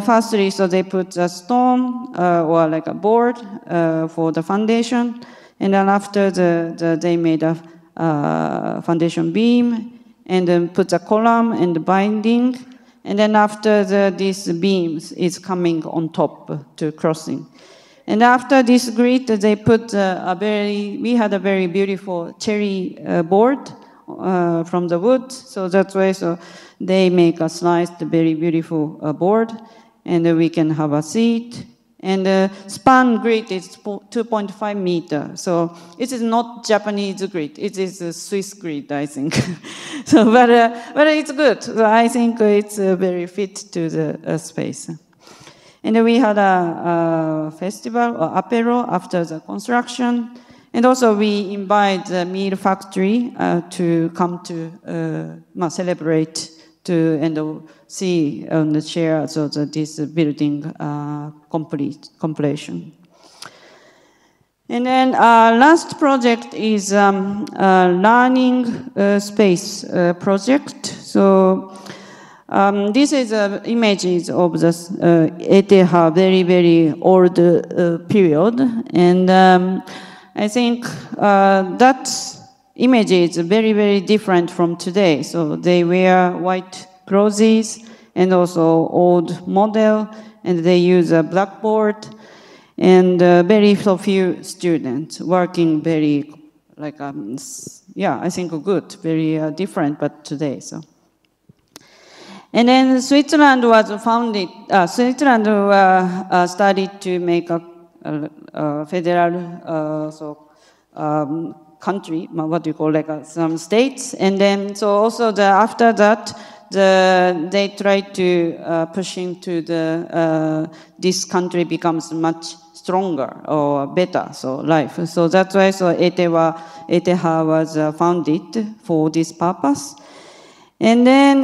firstly, so they put a stone or like a board for the foundation, and then after they made a foundation beam, and then put a column and the binding, and then after these beams is coming on top to crossing. And after this grid, they put we had a very beautiful cherry board from the wood, so that's why they make a sliced, very beautiful board, and we can have a seat. And the span grid is 2.5 meters, so it is not Japanese grid; it is a Swiss grid, I think. So, but it's good. So I think it's very fit to the space. And we had a festival or apéro after the construction. And also we invite the meal factory to come to celebrate and see on the chair this building completion. And then last project is learning space project. So this is images of the ETH very, very old period. And I think that image is very, very different from today. So they wear white clothes, and also old model, and they use a blackboard, and very few students working very, like, yeah, I think good, very different, but today, so. And then Switzerland was founded, Switzerland started to make a federal country, what do you call, like some states. And then, so also after that, they tried to push into this country becomes much stronger or better, so life. So that's why ETH was founded for this purpose. And then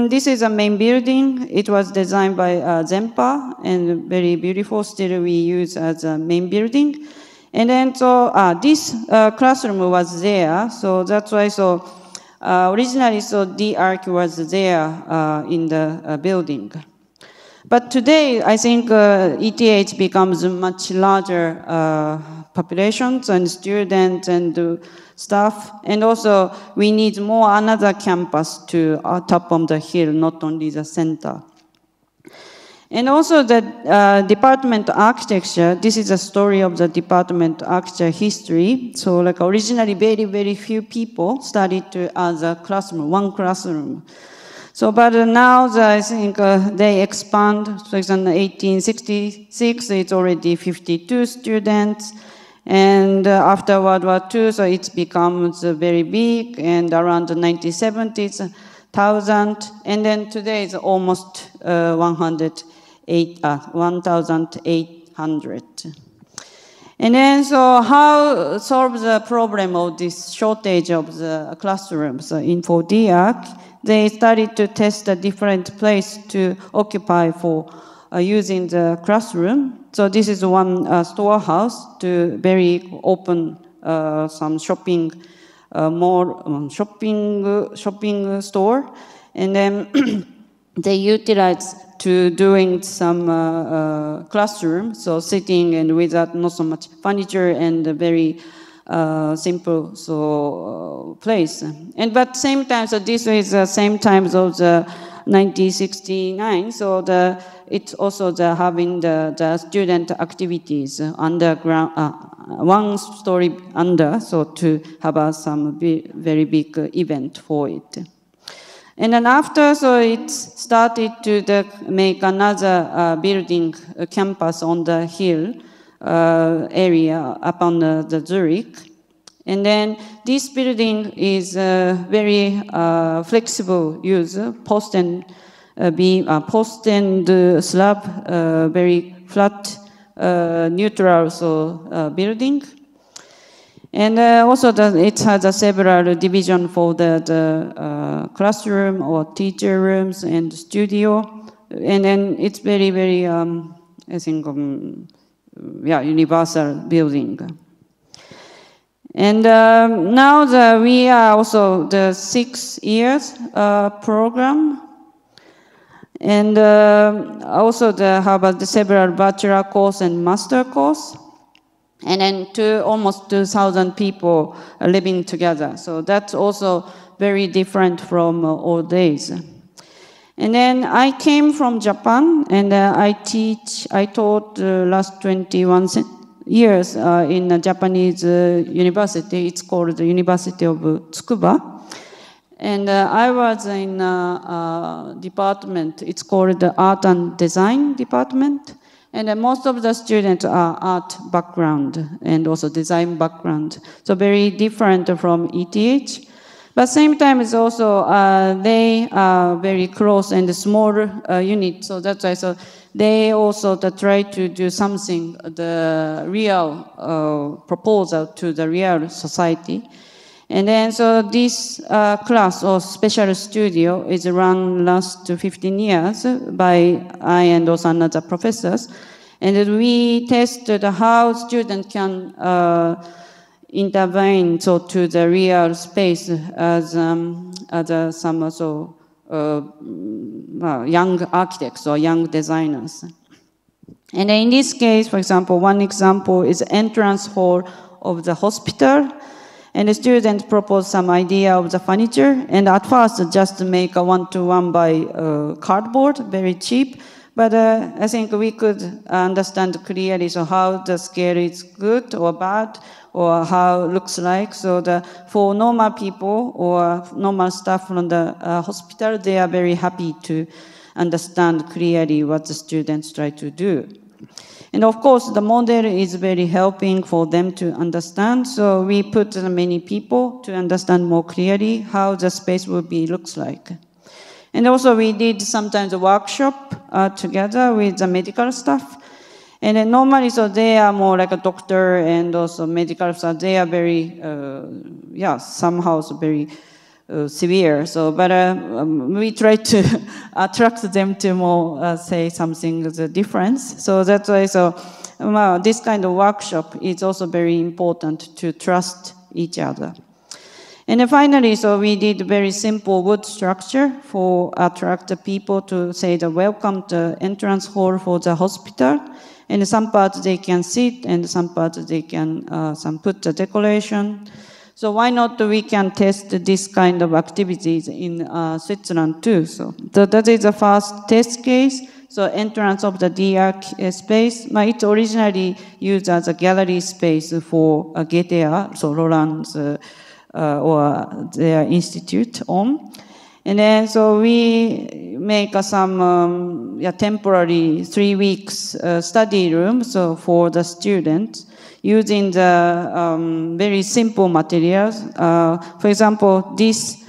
this is a main building. It was designed by Zempa and very beautiful. Still we use as a main building. And then so this classroom was there. So that's why originally the arc was there in the building. But today I think ETH becomes much larger populations and students and staff, and also we need more another campus to top on the hill, not only the center. And also the department architecture, this is a story of the department architecture history. So like originally very few people started to as a classroom, one classroom. So but now I think they expand. For example, 1866 it's already 52 students. And after World War II, so it becomes very big, and around the 1970s, 1,000, and then today it's almost 1,800. And then, so how solve the problem of this shortage of the classrooms? So in 4D Arc, they started to test a different place to occupy for using the classroom. So this is one storehouse to very open some shopping mall, shopping store, and then they utilize to doing some classroom, so sitting and without not so much furniture and very simple place. And but same time, so this is the same time of the 1969. So it's also having the student activities underground, one story under, so to have some very big event for it. And then after, so it started to make another building campus on the hill area up on the Zurich. And then this building is very flexible use, post and slab, very flat, neutral building. And also it has several divisions for the classroom or teacher rooms and studio. And then it's very, I think, universal building. And now we are also the 6 years program. And also have several bachelor course and master course. And then almost 2,000 people living together. So that's also very different from old days. And then I came from Japan, and I taught last 21 years in a Japanese university. It's called the University of Tsukuba. And I was in a department, it's called the Art and Design Department. And most of the students are art background and also design background. So very different from ETH. But same time it's also, they are very close and small unit. So that's why they also try to do something, the real proposal to the real society. And then so this class or special studio is run last 15 years by I and also another professors. And we tested how students can intervene to the real space as some also young architects or young designers. And in this case, for example, one example is entrance hall of the hospital. And the student proposed some idea of the furniture, and at first just make a one-to-one by cardboard, very cheap. But I think we could understand clearly so how the scale is good or bad, or how it looks like. So for normal people or normal staff from the hospital, they are very happy to understand clearly what the students try to do. And of course, the model is very helping for them to understand. So we put many people to understand more clearly how the space will be looks like. And also we did sometimes a workshop together with the medical staff. And then normally, so they are more like a doctor and also medical staff. They are very, somehow very severe. So, but we try to attract them to more say something the difference. So that's why. So this kind of workshop is also very important to trust each other. And then finally, so we did very simple wood structure for attract the people to say the welcome the entrance hall for the hospital. And some parts they can sit, and some parts they can some put the decoration. So why not we can test this kind of activities in Switzerland too? So that is the first test case. So entrance of the DR space, it's originally used as a gallery space for GTA, so Roland's or their institute on. And then so we make some temporary 3 weeks study room so for the students using the very simple materials. For example, this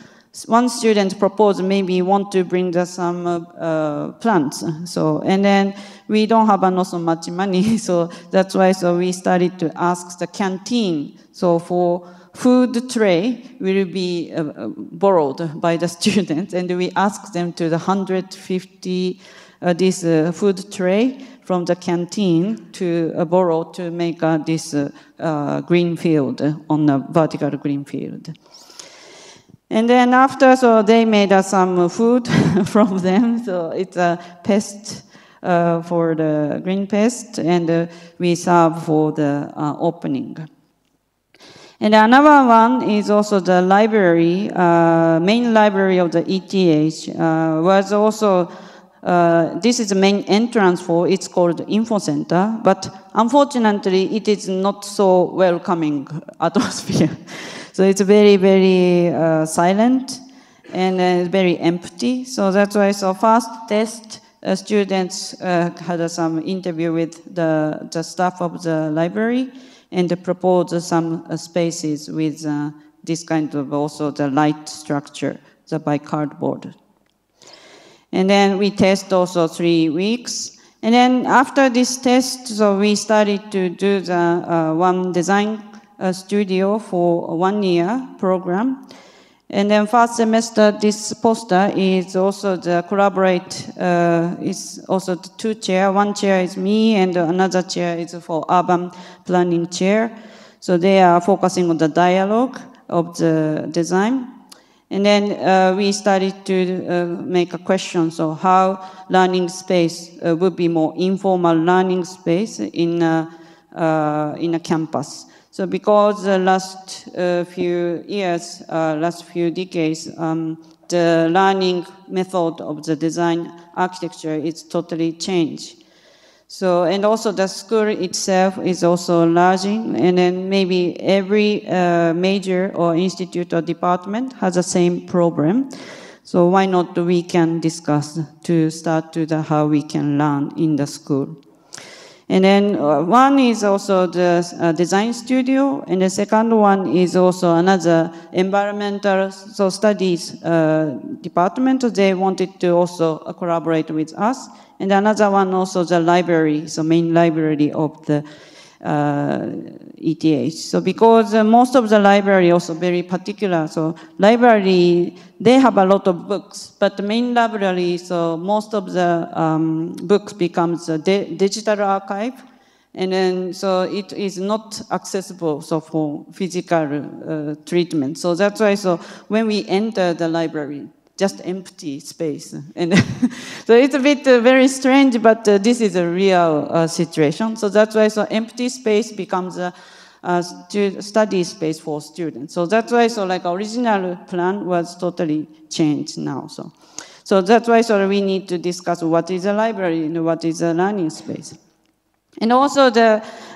one student proposed maybe want to bring some plants. So and then we don't have not so much money, so that's why so we started to ask the canteen. So for food tray will be borrowed by the students, and we ask them to the 150 this food tray from the canteen to borrow to make this green field on a vertical green field. And then after, so they made some food from them. So it's a pest for the green pest, and we serve for the opening. And another one is also the library, main library of the ETH, was also, this is the main entrance for, it's called Info Center, but unfortunately it is not so welcoming atmosphere. So it's very, very silent and very empty. So that's why, so first test, students had some interview with the staff of the library, and propose some spaces with this kind of also the light structure, the by cardboard. And then we test also 3 weeks. And then after this test, so we started to do the one design studio for 1 year program. And then first semester, this poster is also the collaborate, is also the 2 chair. 1 chair is me, and another chair is for urban planning chair. So they are focusing on the dialogue of the design. And then we started to make a question, so how learning space would be more informal learning space in a campus. So because the last few years, last few decades, the learning method of the design architecture is totally changed. So, and also the school itself is also enlarging, and then maybe every major or institute or department has the same problem. So why not we can discuss to start to the how we can learn in the school. And then one is also the design studio, and the second one is also another environmental studies department. They wanted to also collaborate with us. And another one also the library, so main library of the ETH. So because most of the library also very particular, so library, they have a lot of books, but the main library, so most of the books becomes a digital archive, and then so it is not accessible so for physical treatment. So that's why so when we enter the library, just empty space. And so it's a bit very strange, but this is a real situation. So that's why so empty space becomes study space for students. So that's why, so like original plan was totally changed now. So that's why so we need to discuss what is a library and what is a learning space. And also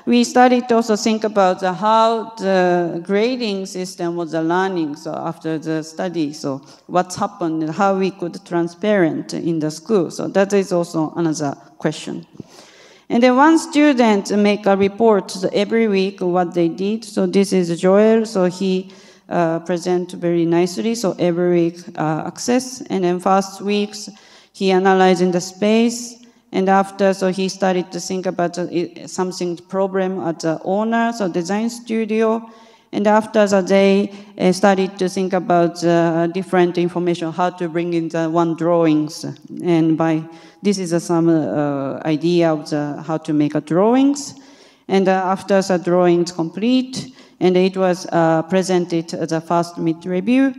we started to also think about how the grading system was the learning, so after the study, so what's happened and how we could transparent in the school. So that is also another question. And then one student make a report every week what they did. So this is Joel, so he present very nicely, so every week access. And then first weeks, he analyzing the space. And after, so he started to think about something problem at the owner, so design studio. And after that, they started to think about different information, how to bring in the one drawings. And this is some idea of how to make a drawings. And after the drawings complete, and it was presented as a first mid review.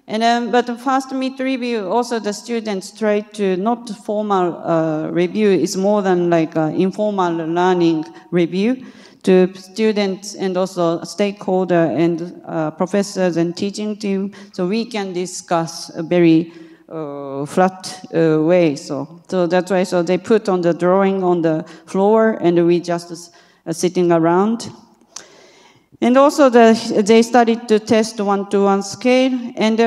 And but the first mid review, also the students try to not formal review, is more than like informal learning review to students and also stakeholder and professors and teaching team, so we can discuss a very flat way. So that's why so they put on the drawing on the floor and we just sitting around. And also they started to test one-to-one scale. And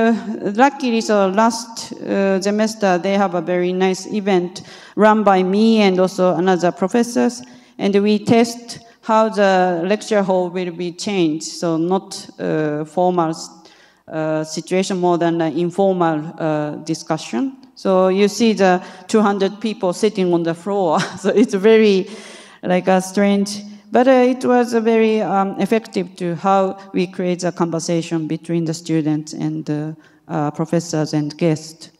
luckily, so last semester, they have a very nice event run by me and also another professors. And we test how the lecture hall will be changed. So not formal situation, more than an informal discussion. So you see the 200 people sitting on the floor. So it's very like a strange. But it was very effective to how we create a conversation between the students and the professors and guests.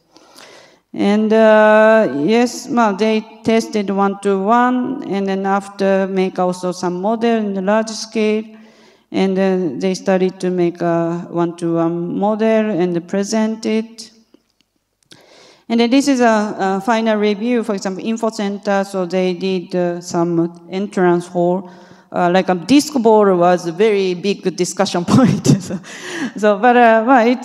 And yes, well, they tested one-to-one, and then after make also some model in the large scale, and then they started to make a one-to-one model and present it. And then this is a final review, for example, info center, so they did some entrance hall. Like a disc ball was a very big discussion point. But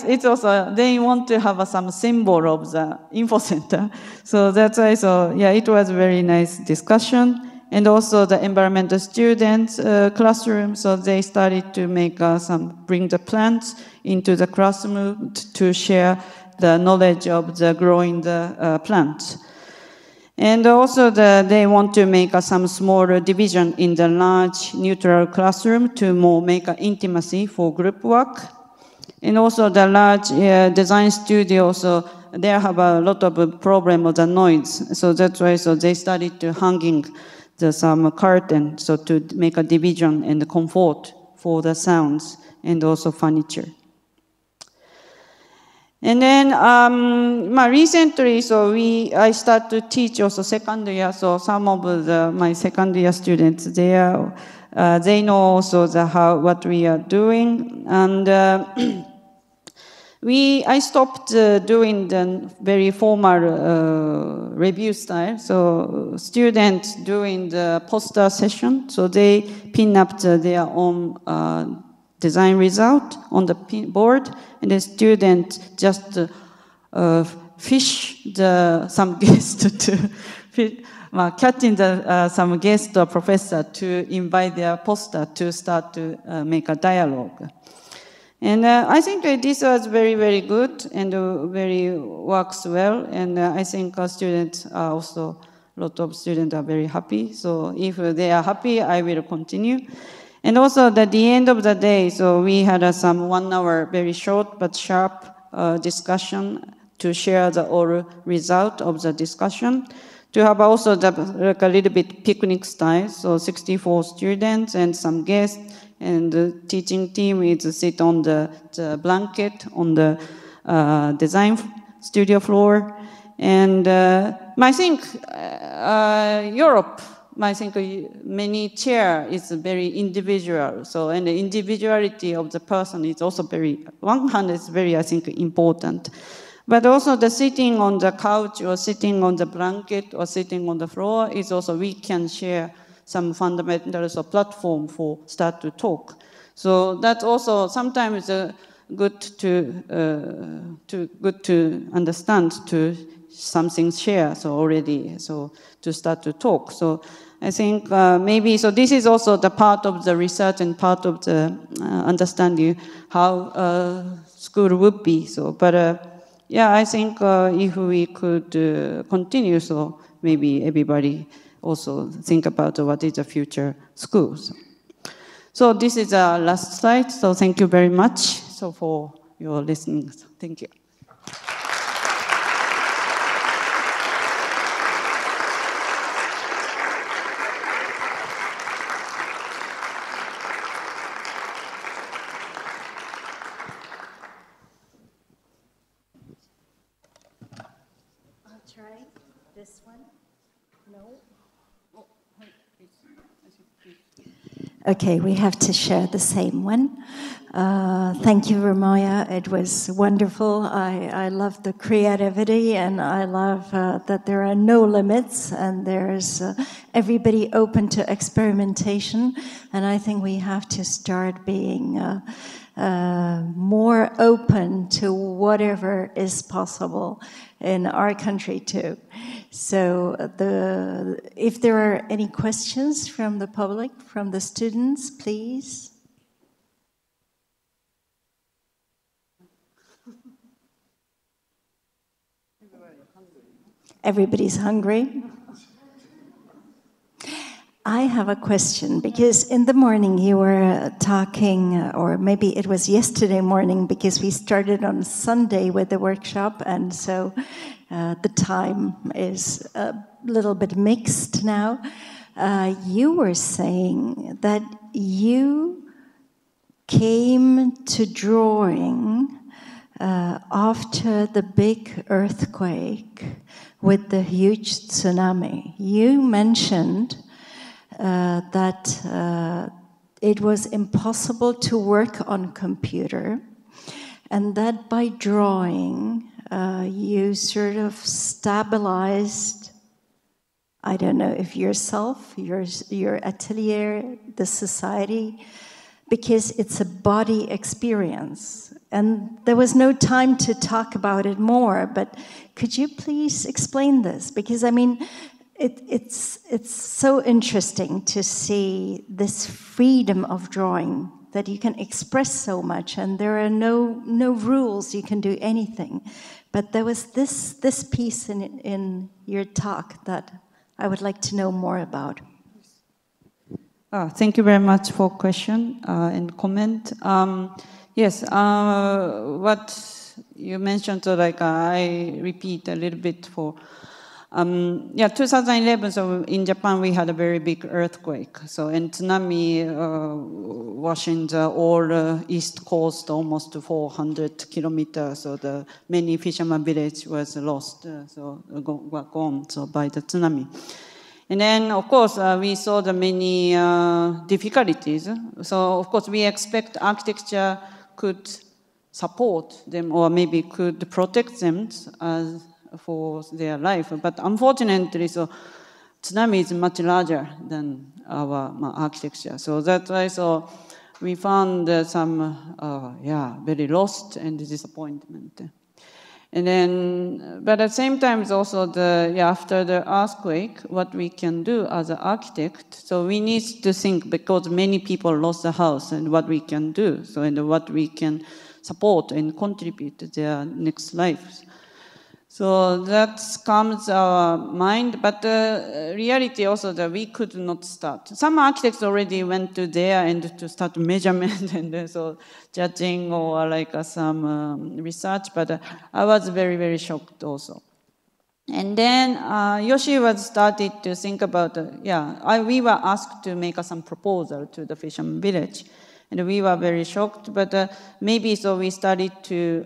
it's also, they want to have some symbol of the info center. So that's why, so yeah, it was a very nice discussion. And also the environmental students classroom, so they started to make bring the plants into the classroom to share the knowledge of the growing the plants. And also they want to make some smaller division in the large neutral classroom to more make intimacy for group work. And also the large design studio, so they have a lot of problem with the noise. So that's why so they started to hanging some curtain, so to make a division and the comfort for the sounds and also furniture. And then recently, so I start to teach also second year. So some of my second year students, they know also what we are doing. And I stopped doing the very formal review style. So students doing the poster session, so they pin up their own design result on the board, and the student just fish some guest to catching some guest or professor to invite their poster to start to make a dialogue. And I think this was very, very good and very works well. And I think our students are also, a lot of students are very happy. So if they are happy, I will continue. And also at the end of the day, so we had some 1 hour, very short but sharp discussion to share the oral result of the discussion. To have also like a little bit picnic style, so 64 students and some guests, and the teaching team is sit on the blanket on the design studio floor. And I think Europe, I think many chair is very individual. So, and the individuality of the person is also one hand is very, I think, important. But also the sitting on the couch or sitting on the blanket or sitting on the floor is also, we can share some fundamentals or platform for start to talk. So that's also sometimes good to understand, to something share, so already, so to start to talk. So I think maybe, so this is also the part of the research and part of the understanding how school would be. So, but yeah, I think if we could continue, so maybe everybody also think about what is the future schools. So this is the last slide. So thank you very much. So for your listening. Thank you. This one? No? Okay, we have to share the same one. Thank you, Momoyo. It was wonderful. I love the creativity, and I love that there are no limits, and there's everybody open to experimentation. And I think we have to start being more open to whatever is possible in our country too. So if there are any questions from the public, from the students, please. Everybody's hungry. I have a question, because in the morning you were talking, or maybe it was yesterday morning, because we started on Sunday with the workshop, and so the time is a little bit mixed now. You were saying that you came to drawing after the big earthquake with the huge tsunami. You mentioned that it was impossible to work on computer, and that by drawing you sort of stabilized, I don't know if yourself, your atelier, the society, because it's a body experience. And there was no time to talk about it more, but could you please explain this? Because I mean, it's so interesting to see this freedom of drawing, that you can express so much, and there are no rules, you can do anything. But there was this piece in your talk that I would like to know more about. Thank you very much for question and comment. Yes, what you mentioned, so like I repeat a little bit for. 2011, so in Japan we had a very big earthquake. So, and tsunami washing the all east coast almost 400 kilometers. So the many fisherman village was lost, so gone so by the tsunami. And then, of course, we saw the many difficulties. So, of course, we expect architecture could support them, or maybe could protect them for their life. But unfortunately, so tsunami is much larger than our architecture. So that's why so we found some, very lost and disappointment. And then, but at the same time, also after the earthquake, what we can do as an architect. So we need to think, because many people lost the house, and what we can do. So and what we can support and contribute to their next lives. So that comes our mind, but the reality also that we could not start. Some architects already went to there and to start measurement and so judging or like some research, but I was very, very shocked also. And then Yoshi was started to think about, we were asked to make some proposal to the Fisherman Village. And we were very shocked, but maybe so we started to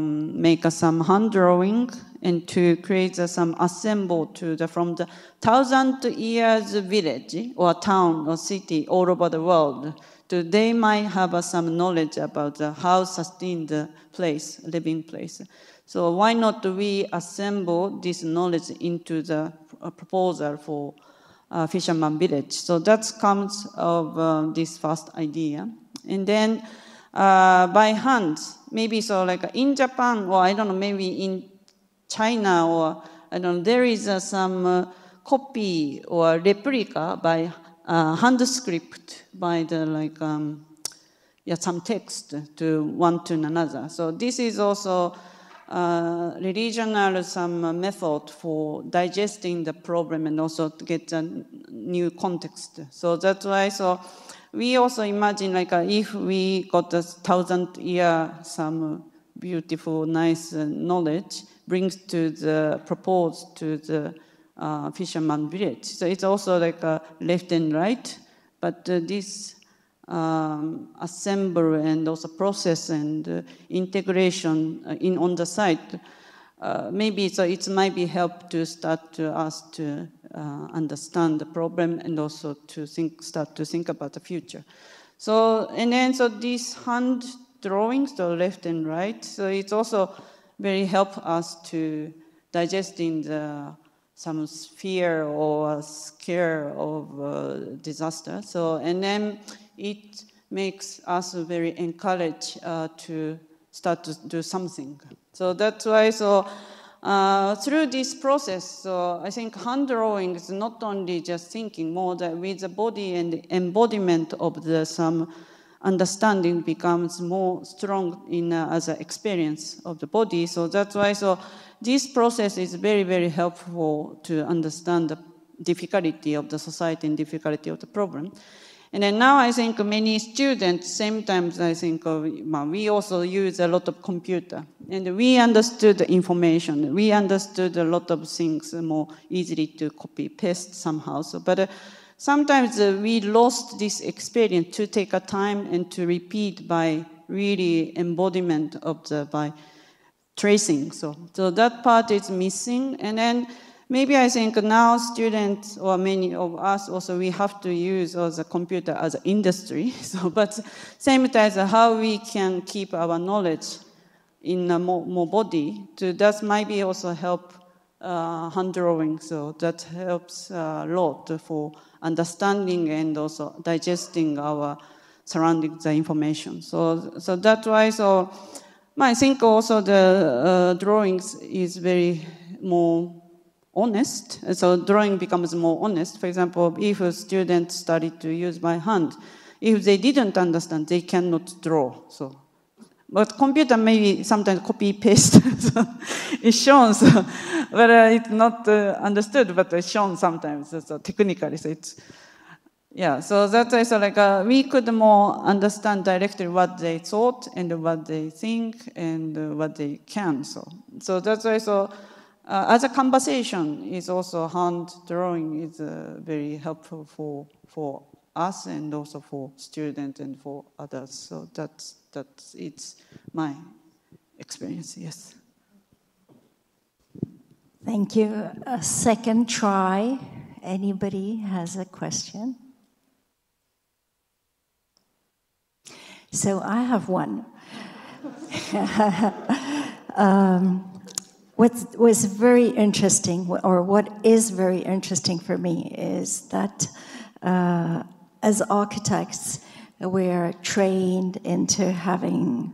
make some hand drawing and to create some assemble from the 1,000 years village or town or city all over the world. They might have some knowledge about how sustain the place, living place. So why not we assemble this knowledge into the proposal for Fisherman Village. So that comes of this first idea. And then by hand, maybe so like in Japan, or I don't know, maybe in China, or I don't know, there is some copy or replica by hand script by the like some text to one to another. So this is also regional some method for digesting the problem and also to get a new context. So that's why we also imagine like if we got 1,000-year some beautiful, nice knowledge brings to the proposed to the Fisherman Village. So it's also like left and right, but this assemble and also process and integration on the site, maybe so it might be help to start to us to understand the problem and also to start to think about the future. So and then so these hand drawings, the left and right, so it's also very help us to digesting the some fear or scare of disaster. So and then it makes us very encouraged to start to do something. So that's why through this process, so I think hand drawing is not only just thinking more that with the body and the embodiment of the some understanding becomes more strong in as an experience of the body. So that's why this process is very, very helpful to understand the difficulty of the society and difficulty of the problem. And then now I think many students, same times I think we also use a lot of computer. And we understood the information. We understood a lot of things more easily to copy, paste somehow. So, but sometimes we lost this experience to take a time and to repeat by really embodiment of by tracing. So that part is missing. And then maybe I think now students or many of us also, we have to use the computer as an industry. So, but same time how we can keep our knowledge in a more body, that might be also help hand drawing. So that helps a lot for understanding and also digesting our surrounding the information. So that's why I think also the drawings is very more honest. So drawing becomes more honest. For example, if a student studied to use by hand, if they didn't understand, they cannot draw. So, but computer maybe sometimes copy paste. So it's shown, but it's not understood. But it's shown sometimes. So technically, so it's so that's why like we could more understand directly what they thought and what they think and what they can. So that's why as a conversation is also hand drawing is very helpful for us and also for students and for others. So that's it's my experience. Yes. Thank you. A second try. Anybody has a question? So I have one. What was very interesting, or what is very interesting for me, is that as architects, we're trained into having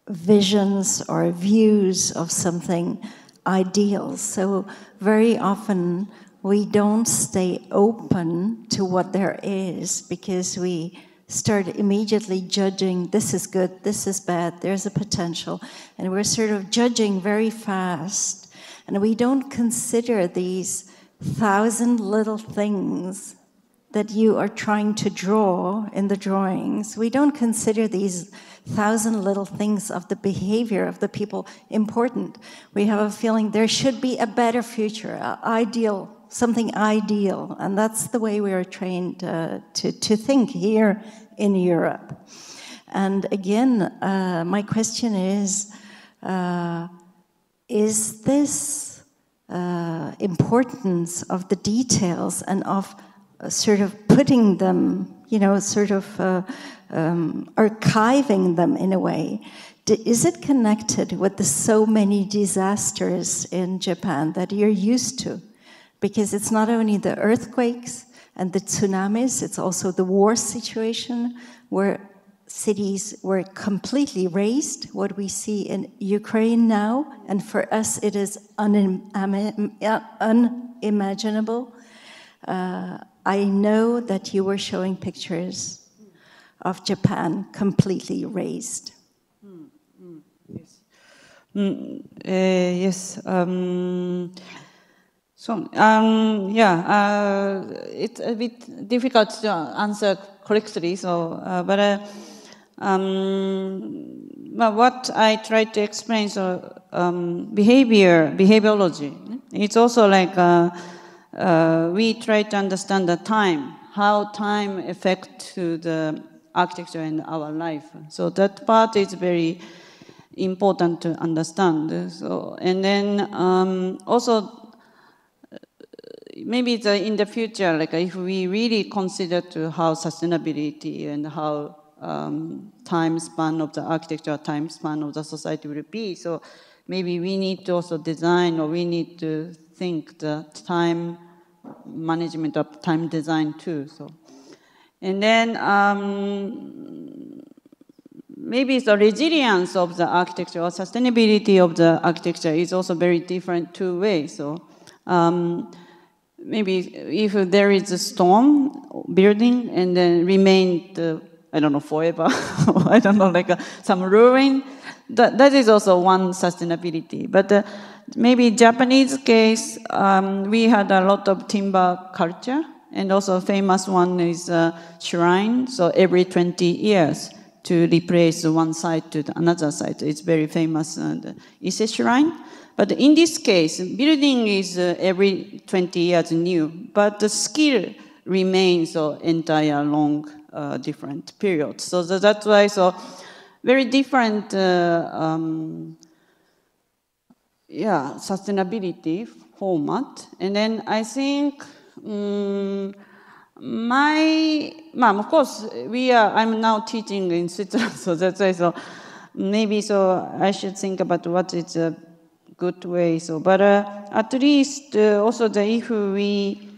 visions or views of something ideal. So very often we don't stay open to what there is because we start immediately judging, this is good, this is bad, there's a potential. And we're sort of judging very fast. And we don't consider these 1,000 little things that you are trying to draw in the drawings. We don't consider these 1,000 little things of the behavior of the people important. We have a feeling there should be a better future, ideal, something ideal, and that's the way we are trained to think here in Europe. And again, my question is this importance of the details and of sort of putting them, sort of archiving them in a way, is it connected with the so many disasters in Japan that you're used to? Because it's not only the earthquakes and the tsunamis, it's also the war situation where cities were completely razed, what we see in Ukraine now, and for us it is unimaginable. I know that you were showing pictures of Japan completely razed. Yes. Yes. It's a bit difficult to answer correctly. But what I tried to explain, behaviorology. It's also like we try to understand the time, how time affects to the architecture and our life. So that part is very important to understand. So, and then also maybe in the future, like if we really consider to how sustainability and how time span of the architecture, time span of the society will be. So maybe we need to also design, or we need to think the time management of time design too. So, and then maybe the resilience of the architecture or sustainability of the architecture is also very different two ways. So maybe if there is a storm building and then remain I don't know, forever, I don't know, like some ruin, that is also one sustainability. But maybe Japanese case, we had a lot of timber culture, and also famous one is shrine. So every 20 years to replace one side to another side. It's very famous. It's a shrine. But in this case, building is every 20 years new, but the skill remains entire long different periods. So that's why very different sustainability format. And then I think of course I'm now teaching in Switzerland, so that's why maybe I should think about what is a good way. But at least also if we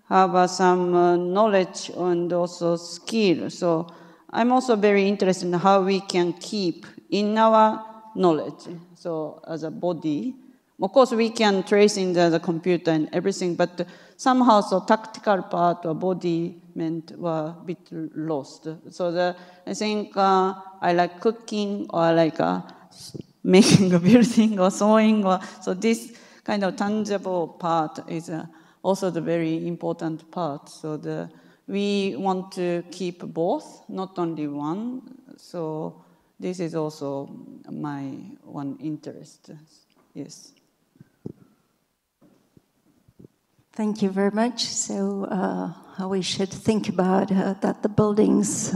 have some knowledge and also skill. So I'm also very interested in how we can keep in our knowledge. So as a body, of course we can trace in the computer and everything, but somehow tactical part or body meant were a bit lost. So I think I like cooking, or I like making a building or sewing, so this kind of tangible part is also the very important part. So we want to keep both, not only one. So this is also my one interest. Yes. Thank you very much. So we should think about that the buildings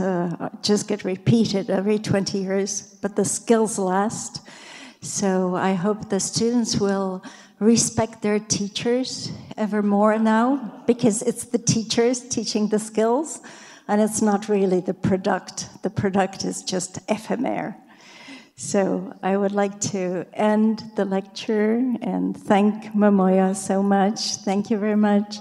just get repeated every 20 years, but the skills last. So I hope the students will respect their teachers ever more now, because it's the teachers teaching the skills, and it's not really the product. The product is just ephemeral. So I would like to end the lecture and thank Momoyo so much. Thank you very much.